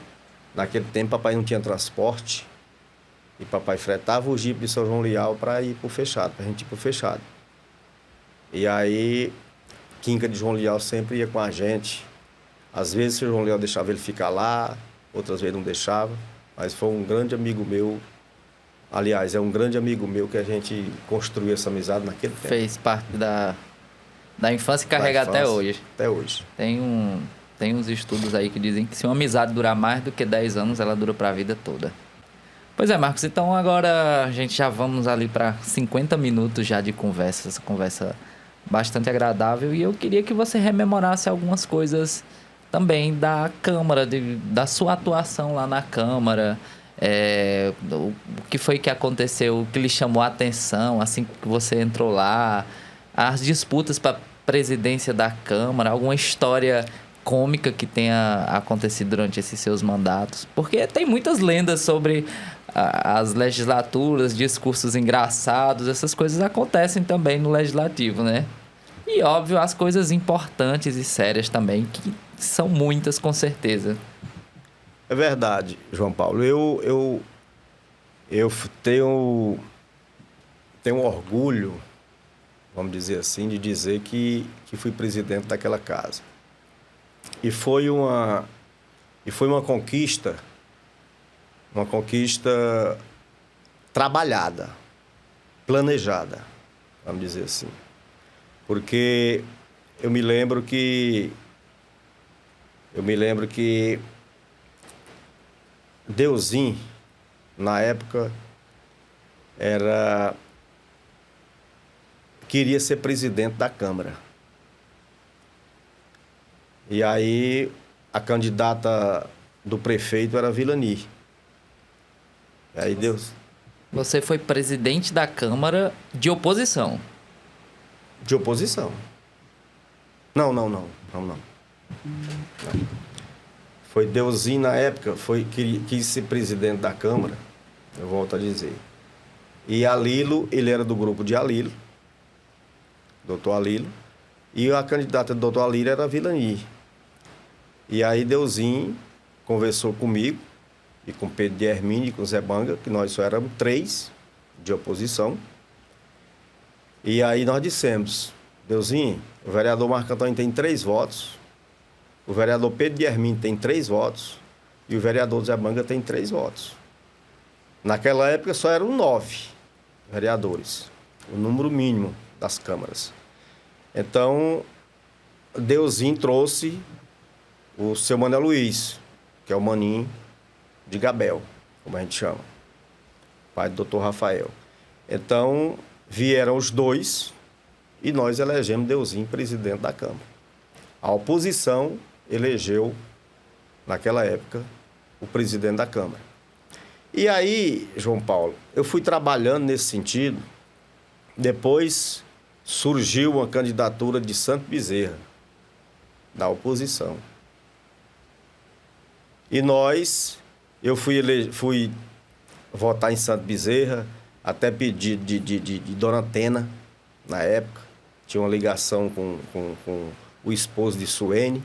naquele tempo, papai não tinha transporte. E papai fretava o jipe de São João Leal para ir pro fechado, pra gente ir pro fechado. E aí, Quinca de João Leal sempre ia com a gente. Às vezes o João Leal deixava ele ficar lá, outras vezes não deixava. Mas foi um grande amigo meu. Aliás, é um grande amigo meu que a gente construiu essa amizade naquele tempo. Fez parte da infância e carrega até hoje. Até hoje. Tem uns estudos aí que dizem que se uma amizade durar mais do que 10 anos, ela dura para a vida toda. Pois é, Marcos, então agora a gente já vamos ali para 50 minutos já de conversa, essa conversa bastante agradável, e eu queria que você rememorasse algumas coisas também da Câmara, da sua atuação lá na Câmara, o que foi que aconteceu, o que lhe chamou a atenção assim que você entrou lá, as disputas para a presidência da Câmara, alguma história cômica que tenha acontecido durante esses seus mandatos, porque tem muitas lendas sobre as legislaturas, discursos engraçados, essas coisas acontecem também no legislativo, né? E óbvio, as coisas importantes e sérias também, que são muitas com certeza. É verdade, João Paulo. Eu tenho orgulho, vamos dizer assim, de dizer que fui presidente daquela casa. E foi uma conquista trabalhada, planejada, vamos dizer assim. Porque eu me lembro que Deusinho, na época, queria ser presidente da Câmara. E aí, a candidata do prefeito era Vilani. E aí, Você foi presidente da Câmara de oposição? De oposição. Não. Foi Deusinho, na época, quis ser presidente da Câmara, eu volto a dizer. E Alilo, ele era do grupo de Alilo, doutor Alilo, e a candidata do doutor Alilo era Vilani. E aí Deusinho conversou comigo, e com Pedro de Hermínio e com Zé Banga, que nós só éramos 3 de oposição. E aí nós dissemos, Deusinho, o vereador Marco Antônio tem 3 votos, o vereador Pedro de Hermínio tem 3 votos e o vereador Zé Banga tem 3 votos. Naquela época só eram 9 vereadores, o número mínimo das câmaras. Então, Deusinho trouxe o seu Manuel Luiz, que é o maninho de Gabel, como a gente chama, pai do doutor Rafael. Então, vieram os 2 e nós elegemos Deusinho presidente da Câmara. A oposição elegeu, naquela época, o presidente da Câmara. E aí, João Paulo, eu fui trabalhando nesse sentido. Depois surgiu uma candidatura de Santo Bezerra, da oposição. E eu fui votar em Santo Bezerra, até pedido de Dona Tena, na época. Tinha uma ligação com o esposo de Suene.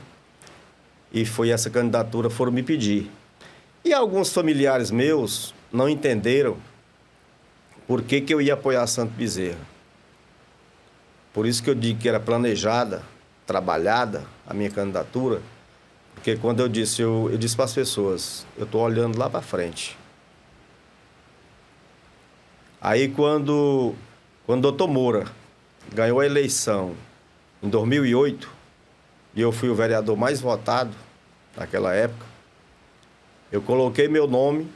E foi essa candidatura, foram me pedir. E alguns familiares meus não entenderam por que eu ia apoiar Santo Bezerra. Por isso que eu digo que era planejada, trabalhada a minha candidatura, porque quando eu disse para as pessoas, eu estou olhando lá para frente. Aí quando o doutor Moura ganhou a eleição em 2008, e eu fui o vereador mais votado naquela época, eu coloquei meu nome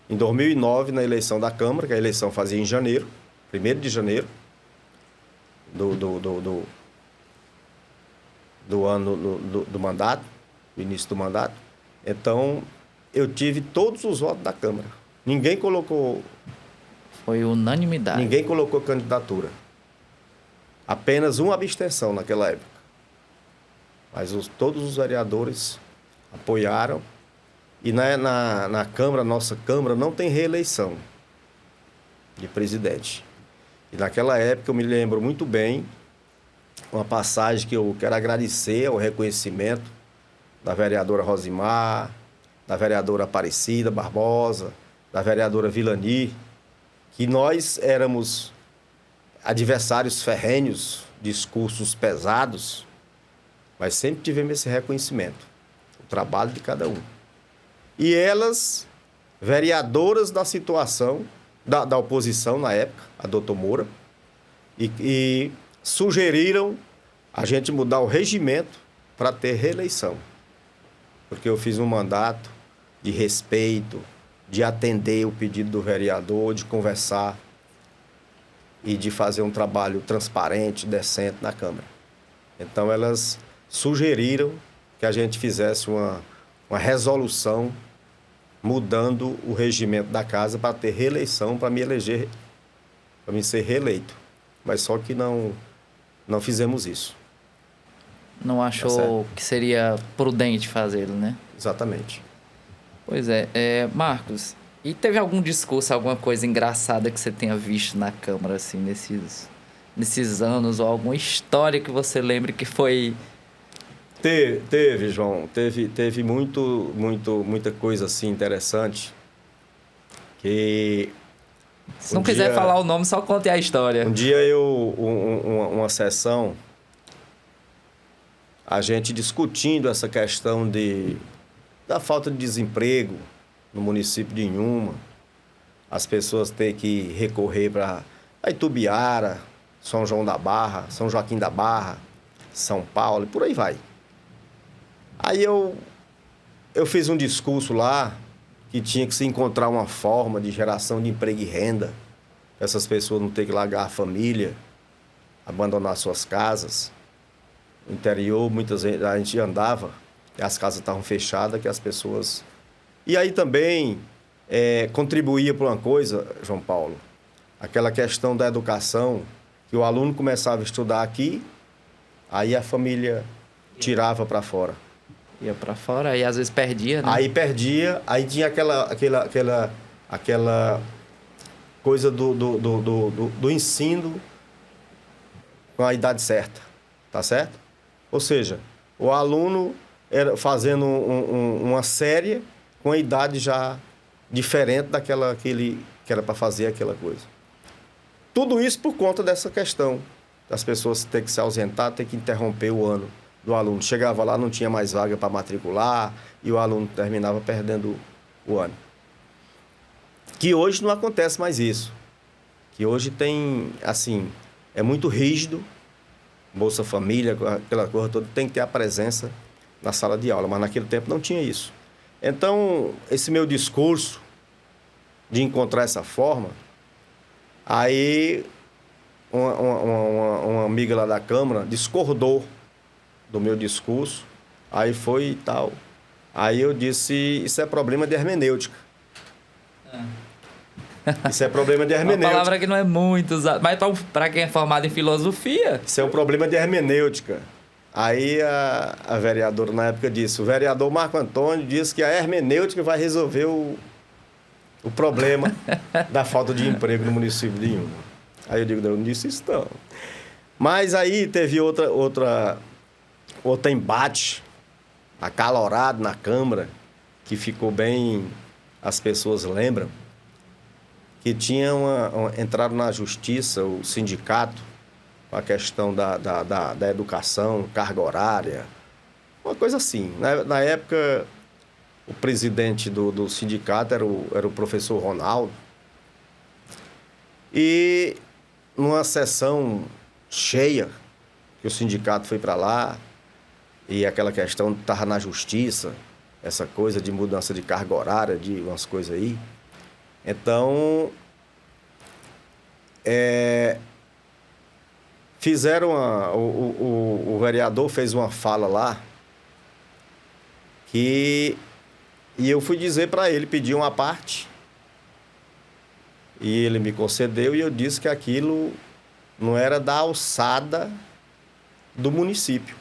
em 2009 na eleição da Câmara, que a eleição fazia em janeiro, 1º de janeiro do ano do mandato, do início do mandato. Então, eu tive todos os votos da Câmara. Ninguém colocou... Foi unanimidade. Ninguém colocou candidatura. Apenas uma abstenção naquela época. Mas todos os vereadores apoiaram. E na Câmara, nossa Câmara, não tem reeleição de presidente. E naquela época eu me lembro muito bem uma passagem que eu quero agradecer ao reconhecimento da vereadora Rosimar, da vereadora Aparecida Barbosa, da vereadora Vilani, que nós éramos adversários ferrenhos, discursos pesados, mas sempre tivemos esse reconhecimento, o trabalho de cada um. E elas, vereadoras da situação, da oposição na época, a doutor Moura, e sugeriram a gente mudar o regimento para ter reeleição. Porque eu fiz um mandato de respeito, de atender o pedido do vereador, de conversar e de fazer um trabalho transparente, decente na Câmara. Então, elas sugeriram que a gente fizesse uma resolução mudando o regimento da casa para ter reeleição, para me eleger, para me ser reeleito. Mas só que não fizemos isso. Não achou que seria prudente fazê-lo, né? Exatamente. Pois é. Marcos, e teve algum discurso, alguma coisa engraçada que você tenha visto na Câmara, assim, nesses anos, ou alguma história que você lembre que foi... Teve, João. Teve muita coisa, assim, interessante. Que... Se não quiser falar o nome, só conte a história. Um dia uma sessão, a gente discutindo essa questão da falta de desemprego no município de Inhuma, as pessoas têm que recorrer para Itubiara, São João da Barra, São Joaquim da Barra, São Paulo, e por aí vai. Aí eu fiz um discurso lá que tinha que se encontrar uma forma de geração de emprego e renda, para essas pessoas não terem que largar a família, abandonar suas casas. No interior, muitas vezes a gente andava, e as casas estavam fechadas, que as pessoas... E aí também contribuía para uma coisa, João Paulo, aquela questão da educação, que o aluno começava a estudar aqui, aí a família tirava para fora. Ia para fora e às vezes perdia, né? Aí perdia, aí tinha aquela coisa do ensino com a idade certa, tá certo? Ou seja, o aluno era fazendo uma série com a idade já diferente daquela que era para fazer aquela coisa. Tudo isso por conta dessa questão das pessoas terem que se ausentar, ter que interromper o ano do aluno. Chegava lá, não tinha mais vaga para matricular e o aluno terminava perdendo o ano. Que hoje não acontece mais isso. Que hoje tem, assim, é muito rígido, Bolsa Família, aquela coisa toda, tem que ter a presença na sala de aula, mas naquele tempo não tinha isso. Então, esse meu discurso de encontrar essa forma, aí uma amiga lá da Câmara discordou do meu discurso, aí foi e tal. Aí eu disse, isso é problema de hermenêutica. Isso é problema de hermenêutica. Uma palavra que não é muito usada, mas para quem é formado em filosofia... Isso é um problema de hermenêutica. Aí a vereadora na época disse, o vereador Marco Antônio disse que a hermenêutica vai resolver o problema da falta de emprego no município de Inhuma. Aí eu digo, não disse isso não. Mas aí teve outro embate acalorado na Câmara, que ficou bem, as pessoas lembram, que tinha entraram na justiça, o sindicato, com a questão da educação, carga horária, uma coisa assim. Na época, o presidente do sindicato era o professor Ronaldo, e numa sessão cheia, que o sindicato foi para lá, e aquela questão estava na justiça, essa coisa de mudança de carga horária, de umas coisas aí. Então, fizeram o vereador fez uma fala lá, e eu fui dizer para ele, pedir uma parte, e ele me concedeu, e eu disse que aquilo não era da alçada do município.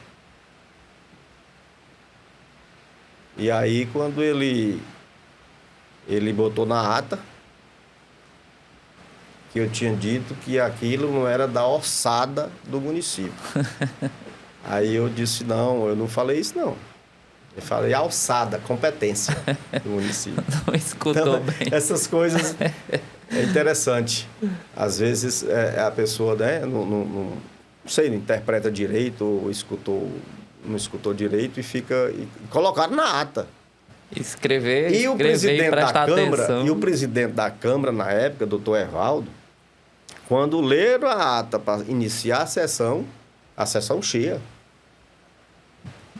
E aí, quando ele botou na ata, que eu tinha dito que aquilo não era da ossada do município. Aí eu disse, não, eu não falei isso, não. Eu falei alçada, competência do município. Não escutou então, bem. Essas coisas é interessante. Às vezes a pessoa, né, não sei, não interpreta direito, ou não escutou direito e colocaram na ata. Escrever E o presidente da Câmara, atenção. e o presidente da Câmara, na época, doutor Evaldo, quando leram a ata para iniciar a sessão cheia.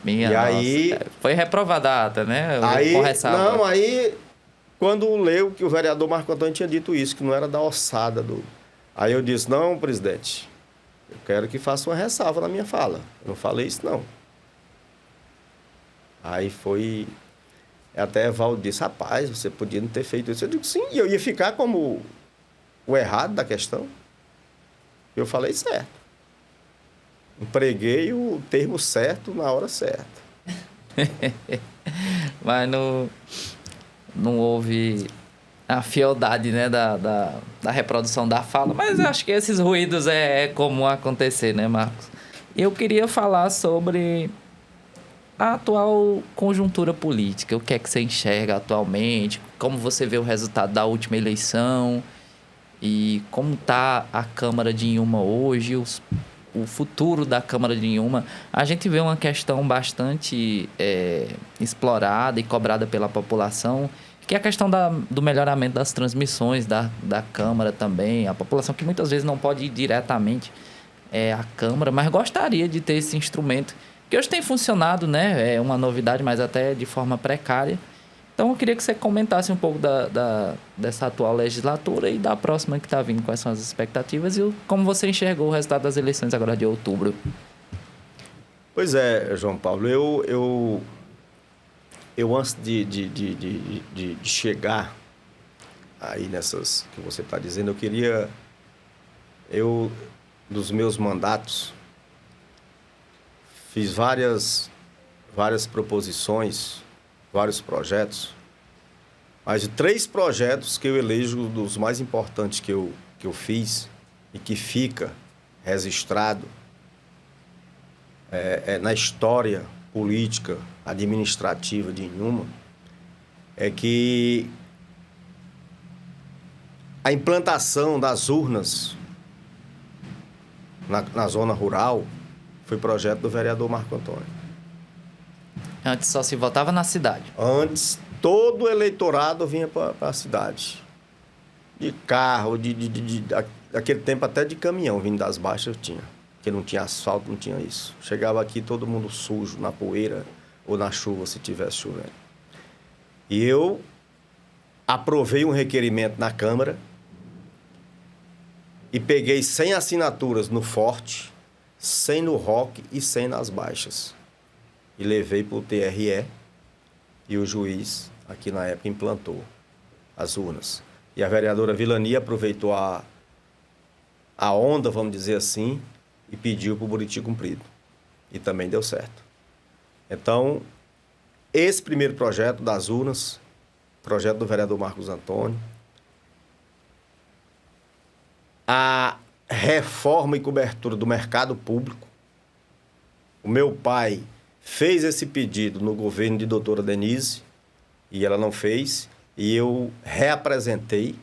Minha E nossa. aí... Foi reprovada a ata, né? Aí, quando leu que o vereador Marco Antônio tinha dito isso, que não era da ossada do... Aí eu disse, não, presidente, eu quero que faça uma ressalva na minha fala. Eu não falei isso, não. Aí foi... Até Evaldo disse, rapaz, você podia não ter feito isso. Eu digo, sim, e eu ia ficar como o errado da questão. Eu falei certo. Empreguei o termo certo na hora certa. Mas não houve a fieldade, né, da reprodução da fala. Mas eu acho que esses ruídos é comum acontecer, né, Marcos? Eu queria falar sobre a atual conjuntura política. O que é que você enxerga atualmente? Como você vê o resultado da última eleição? E como está a Câmara de Inhuma hoje? O futuro da Câmara de Inhuma? A gente vê uma questão bastante explorada e cobrada pela população, que é a questão do melhoramento das transmissões da Câmara também. A população que muitas vezes não pode ir diretamente à Câmara, mas gostaria de ter esse instrumento, que hoje tem funcionado, né? É uma novidade, mas até de forma precária. Então, eu queria que você comentasse um pouco dessa atual legislatura e da próxima que está vindo, quais são as expectativas e como você enxergou o resultado das eleições agora de outubro. Pois é, João Paulo, eu antes de chegar aí nessas que você está dizendo, dos meus mandatos, fiz várias proposições, vários projetos, mas de 3 projetos que eu elejo dos mais importantes que eu fiz e que fica registrado na história política, administrativa de Inhuma, é que a implantação das urnas na zona rural foi projeto do vereador Marco Antônio. Antes só se votava na cidade. Antes, todo o eleitorado vinha para a cidade. De carro, daquele tempo até de caminhão, vindo das baixas tinha. Porque não tinha asfalto, não tinha isso. Chegava aqui todo mundo sujo, na poeira ou na chuva, se tivesse chovendo. E eu aprovei um requerimento na Câmara e peguei 100 assinaturas no Forte, 100 no Roque e 100 nas baixas. E levei para o TRE e o juiz, aqui na época, implantou as urnas. E a vereadora Vilani aproveitou a onda, vamos dizer assim, e pediu para o Buriti Cumprido. E também deu certo. Então, esse primeiro projeto das urnas, projeto do vereador Marcos Antônio, a reforma e cobertura do mercado público. O meu pai fez esse pedido no governo de doutora Denise e ela não fez, e eu reapresentei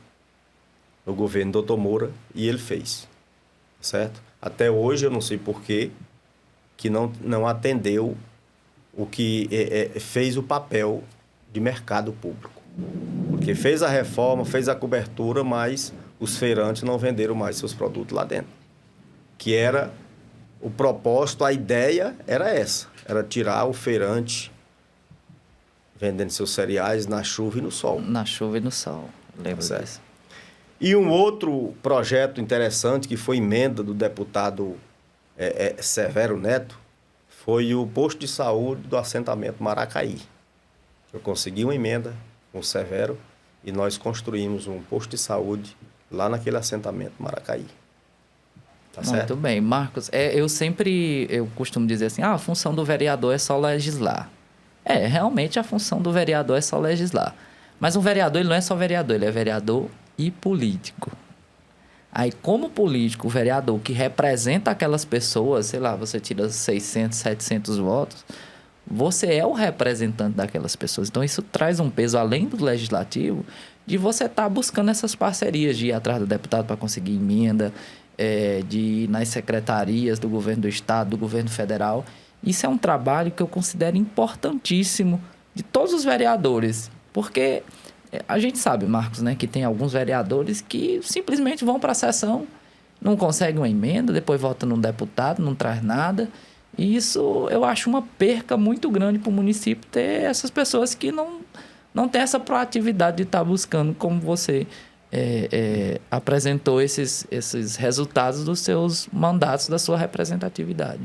no governo do doutor Moura e ele fez, certo? Até hoje eu não sei por que não atendeu o que fez o papel de mercado público. Porque fez a reforma, fez a cobertura, mas os feirantes não venderam mais seus produtos lá dentro. Que era o propósito, a ideia era essa. Era tirar o feirante vendendo seus cereais na chuva e no sol. Na chuva e no sol, lembro certo. disso. E um outro projeto interessante, que foi emenda do deputado Severo Neto, foi o posto de saúde do assentamento Maracaí. Eu consegui uma emenda com o Severo e nós construímos um posto de saúde lá naquele assentamento Maracaí. Tá certo? Muito bem. Marcos, eu costumo dizer assim, a função do vereador é só legislar. Realmente a função do vereador é só legislar. Mas um vereador, ele não é só vereador, ele é vereador e político. Aí, como político, o vereador que representa aquelas pessoas, sei lá, você tira 600, 700 votos, você é o representante daquelas pessoas. Então, isso traz um peso, além do legislativo, de você estar buscando essas parcerias, de ir atrás do deputado para conseguir emenda, de ir nas secretarias do governo do estado, do governo federal. Isso é um trabalho que eu considero importantíssimo de todos os vereadores, porque a gente sabe, Marcos, né, que tem alguns vereadores que simplesmente vão para a sessão, não conseguem uma emenda, depois votam num deputado, não traz nada. E isso eu acho uma perca muito grande para o município ter essas pessoas que não têm essa proatividade de estar buscando, como você apresentou esses resultados dos seus mandatos, da sua representatividade.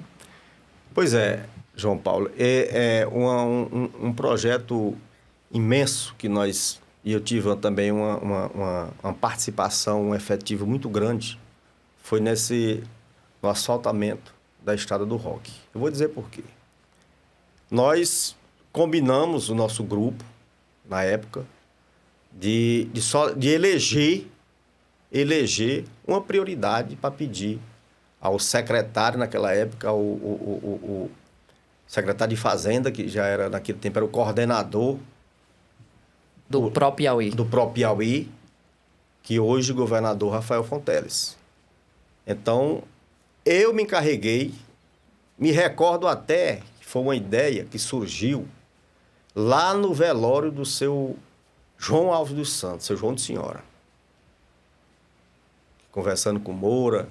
Pois é, João Paulo, é um projeto imenso que nós... E eu tive também uma participação efetiva muito grande, foi no asfaltamento da Estrada do Roque. Eu vou dizer por quê. Nós combinamos o nosso grupo, na época, de eleger uma prioridade para pedir ao secretário, naquela época, o secretário de Fazenda, que já era, naquele tempo, era o coordenador do próprio Piauí, que hoje é o governador Rafael Fonteles. Então, eu me encarreguei, me recordo até que foi uma ideia que surgiu lá no velório do seu João Alves dos Santos, seu João de Senhora. Conversando com Moura,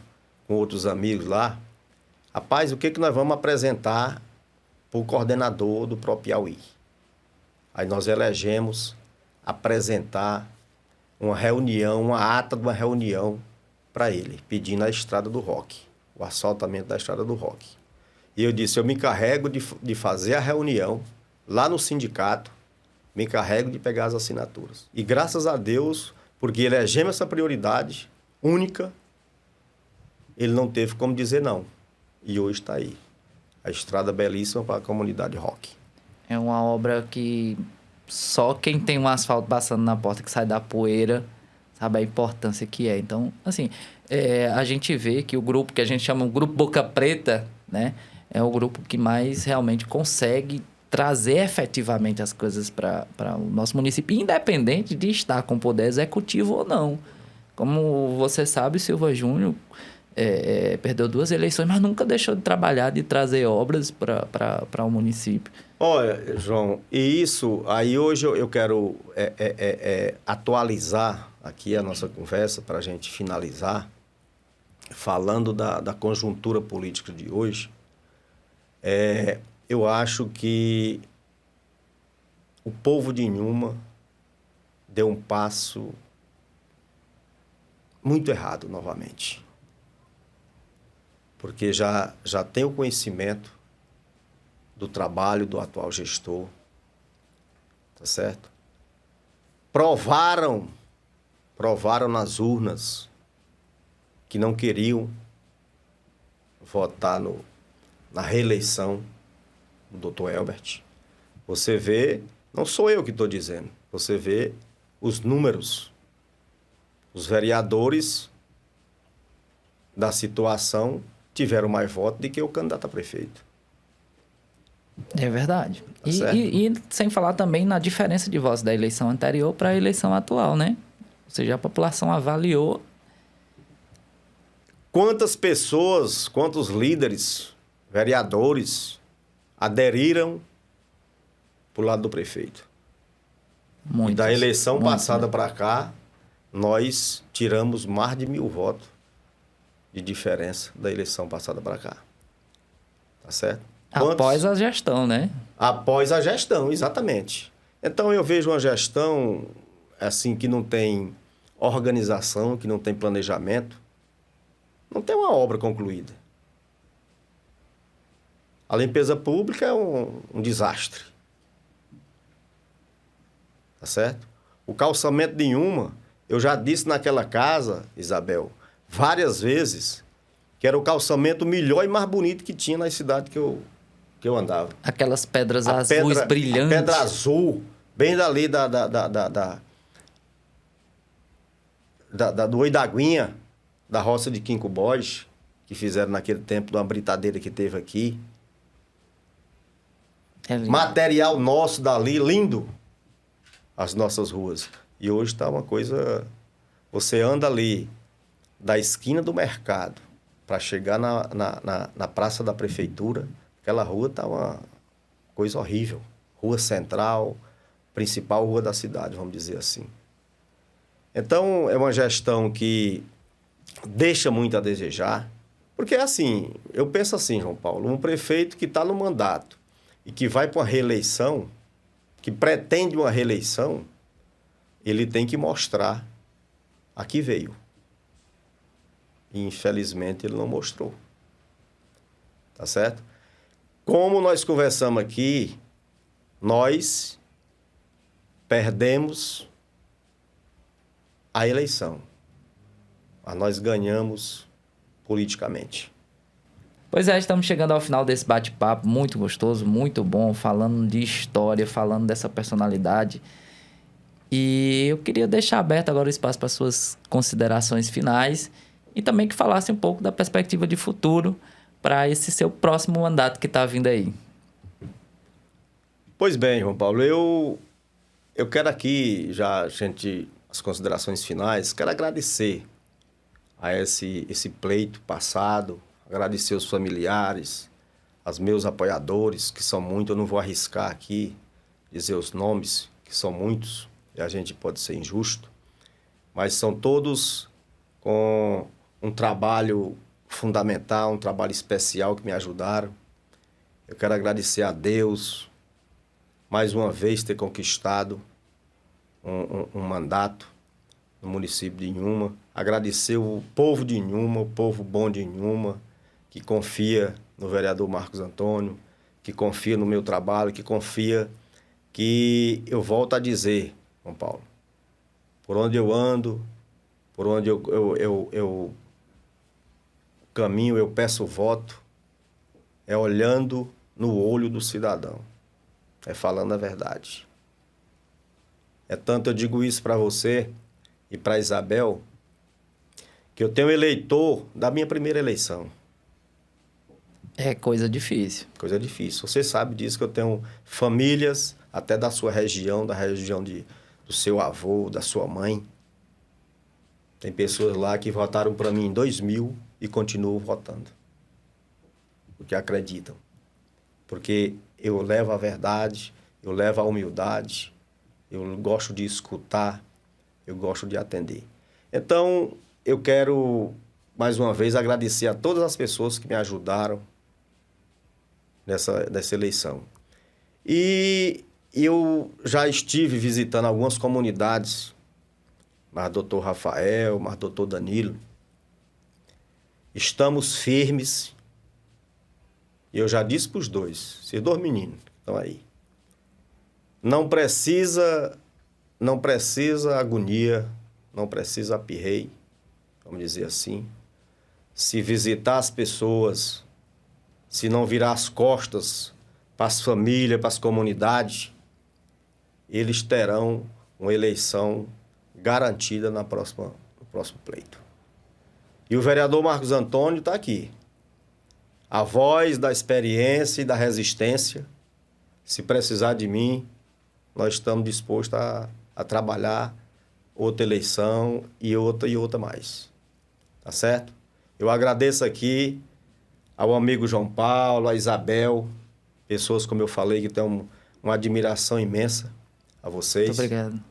com outros amigos lá. Rapaz, o que nós vamos apresentar para o coordenador do próprio Piauí? Aí nós elegemos apresentar uma reunião, uma ata de uma reunião para ele, pedindo a Estrada do Roque, o asfaltamento da Estrada do Roque. E eu disse, eu me encarrego de fazer a reunião lá no sindicato, me encarrego de pegar as assinaturas. E graças a Deus, porque elegemos essa prioridade única, ele não teve como dizer não. E hoje está aí. A estrada belíssima para a comunidade Roque. É uma obra que só quem tem um asfalto passando na porta que sai da poeira sabe a importância que é. Então, assim, a gente vê que o grupo que a gente chama o Grupo Boca Preta, né, é o grupo que mais realmente consegue trazer efetivamente as coisas para o nosso município, independente de estar com poder executivo ou não. Como você sabe, Silva Júnior perdeu 2 eleições, mas nunca deixou de trabalhar, de trazer obras para o município. Olha, João, e isso, aí hoje eu quero atualizar aqui a nossa conversa para a gente finalizar, falando da conjuntura política de hoje. Eu acho que o povo de Inhuma deu um passo muito errado novamente. Porque já tem o conhecimento do trabalho do atual gestor, tá certo? Provaram nas urnas que não queriam votar na reeleição do Dr. Elbert. Você vê, não sou eu que estou dizendo, você vê os números, os vereadores da situação tiveram mais votos do que o candidato a prefeito. É verdade. Tá e sem falar também na diferença de votos da eleição anterior para a eleição atual, né? Ou seja, a população avaliou. Quantas pessoas, quantos líderes, vereadores aderiram para o lado do prefeito? Muitos, e da eleição passada para cá, nós tiramos mais de 1.000 votos de diferença da eleição passada para cá. Tá certo? Após a gestão, né? Após a gestão, exatamente. Então, eu vejo uma gestão assim que não tem organização, que não tem planejamento, não tem uma obra concluída. A limpeza pública é um desastre. Tá certo? O calçamento de Inhuma, eu já disse naquela casa, Isabel, várias vezes, que era o calçamento melhor e mais bonito que tinha na cidade que eu andava. Aquelas pedras azuis brilhantes. A pedra azul, bem dali do Oi da Aguinha, da roça de Quinco Borges, que fizeram naquele tempo de uma britadeira que teve aqui. Material nosso dali, lindo, as nossas ruas. E hoje está uma coisa... Você anda ali da esquina do mercado para chegar na praça da prefeitura, aquela rua está uma coisa horrível. Rua central, principal rua da cidade, vamos dizer assim. Então, é uma gestão que deixa muito a desejar, porque assim, eu penso assim, João Paulo, um prefeito que está no mandato e que vai para uma reeleição, que pretende uma reeleição, ele tem que mostrar a que veio. E, infelizmente, ele não mostrou. Tá certo? Como nós conversamos aqui, nós perdemos a eleição, mas nós ganhamos politicamente. Pois é, estamos chegando ao final desse bate-papo muito gostoso, muito bom, falando de história, falando dessa personalidade. E eu queria deixar aberto agora o espaço para suas considerações finais e também que falasse um pouco da perspectiva de futuro para esse seu próximo mandato que está vindo aí. Pois bem, João Paulo, eu quero aqui, já, gente, as considerações finais, quero agradecer a esse pleito passado, agradecer os familiares, aos meus apoiadores, que são muitos, eu não vou arriscar aqui dizer os nomes, que são muitos, e a gente pode ser injusto, mas são todos com um trabalho fundamental, um trabalho especial que me ajudaram. Eu quero agradecer a Deus, mais uma vez, ter conquistado um mandato no município de Inhuma. Agradecer o povo de Inhuma, o povo bom de Inhuma, que confia no vereador Marcos Antônio, que confia no meu trabalho, que confia que eu volto a dizer, João Paulo, por onde eu ando, por onde eu caminho, eu peço voto, é olhando no olho do cidadão, é falando a verdade. É tanto eu digo isso para você e para Isabel, que eu tenho eleitor da minha primeira eleição. É coisa difícil. Coisa difícil. Você sabe disso, que eu tenho famílias, até da sua região, da região do seu avô, da sua mãe. Tem pessoas lá que votaram para mim em 2000 e continuam votando. Porque acreditam. Porque eu levo a verdade, eu levo a humildade, eu gosto de escutar, eu gosto de atender. Então, eu quero, mais uma vez, agradecer a todas as pessoas que me ajudaram nessa eleição. E eu já estive visitando algumas comunidades, mas doutor Rafael, mas doutor Danilo. Estamos firmes. E eu já disse para os dois, esses dois meninos que estão aí. Não precisa agonia, não precisa apirrei, vamos dizer assim. Se visitar as pessoas, se não virar as costas para as famílias, para as comunidades, eles terão uma eleição garantida no próximo pleito. E o vereador Marcos Antônio está aqui. A voz da experiência e da resistência. Se precisar de mim, nós estamos dispostos a trabalhar outra eleição e outra mais. Tá certo? Eu agradeço aqui ao amigo João Paulo, a Isabel, pessoas, como eu falei, que têm uma admiração imensa a vocês. Muito obrigado.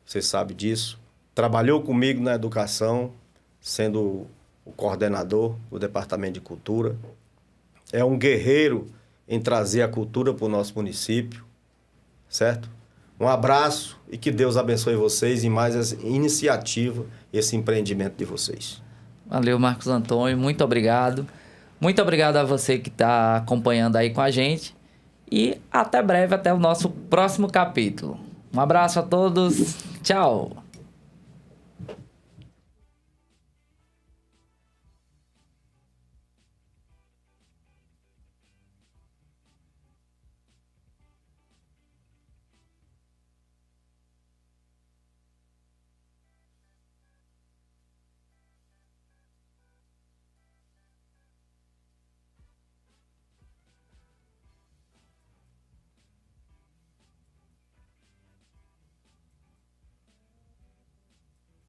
Você sabe disso. Trabalhou comigo na educação, sendo o coordenador do Departamento de Cultura. É um guerreiro em trazer a cultura para o nosso município, certo? Um abraço e que Deus abençoe vocês e mais essa iniciativa, esse empreendimento de vocês. Valeu, Marcos Antônio. Muito obrigado. Muito obrigado a você que está acompanhando aí com a gente. E até breve, até o nosso próximo capítulo. Um abraço a todos. Tchau.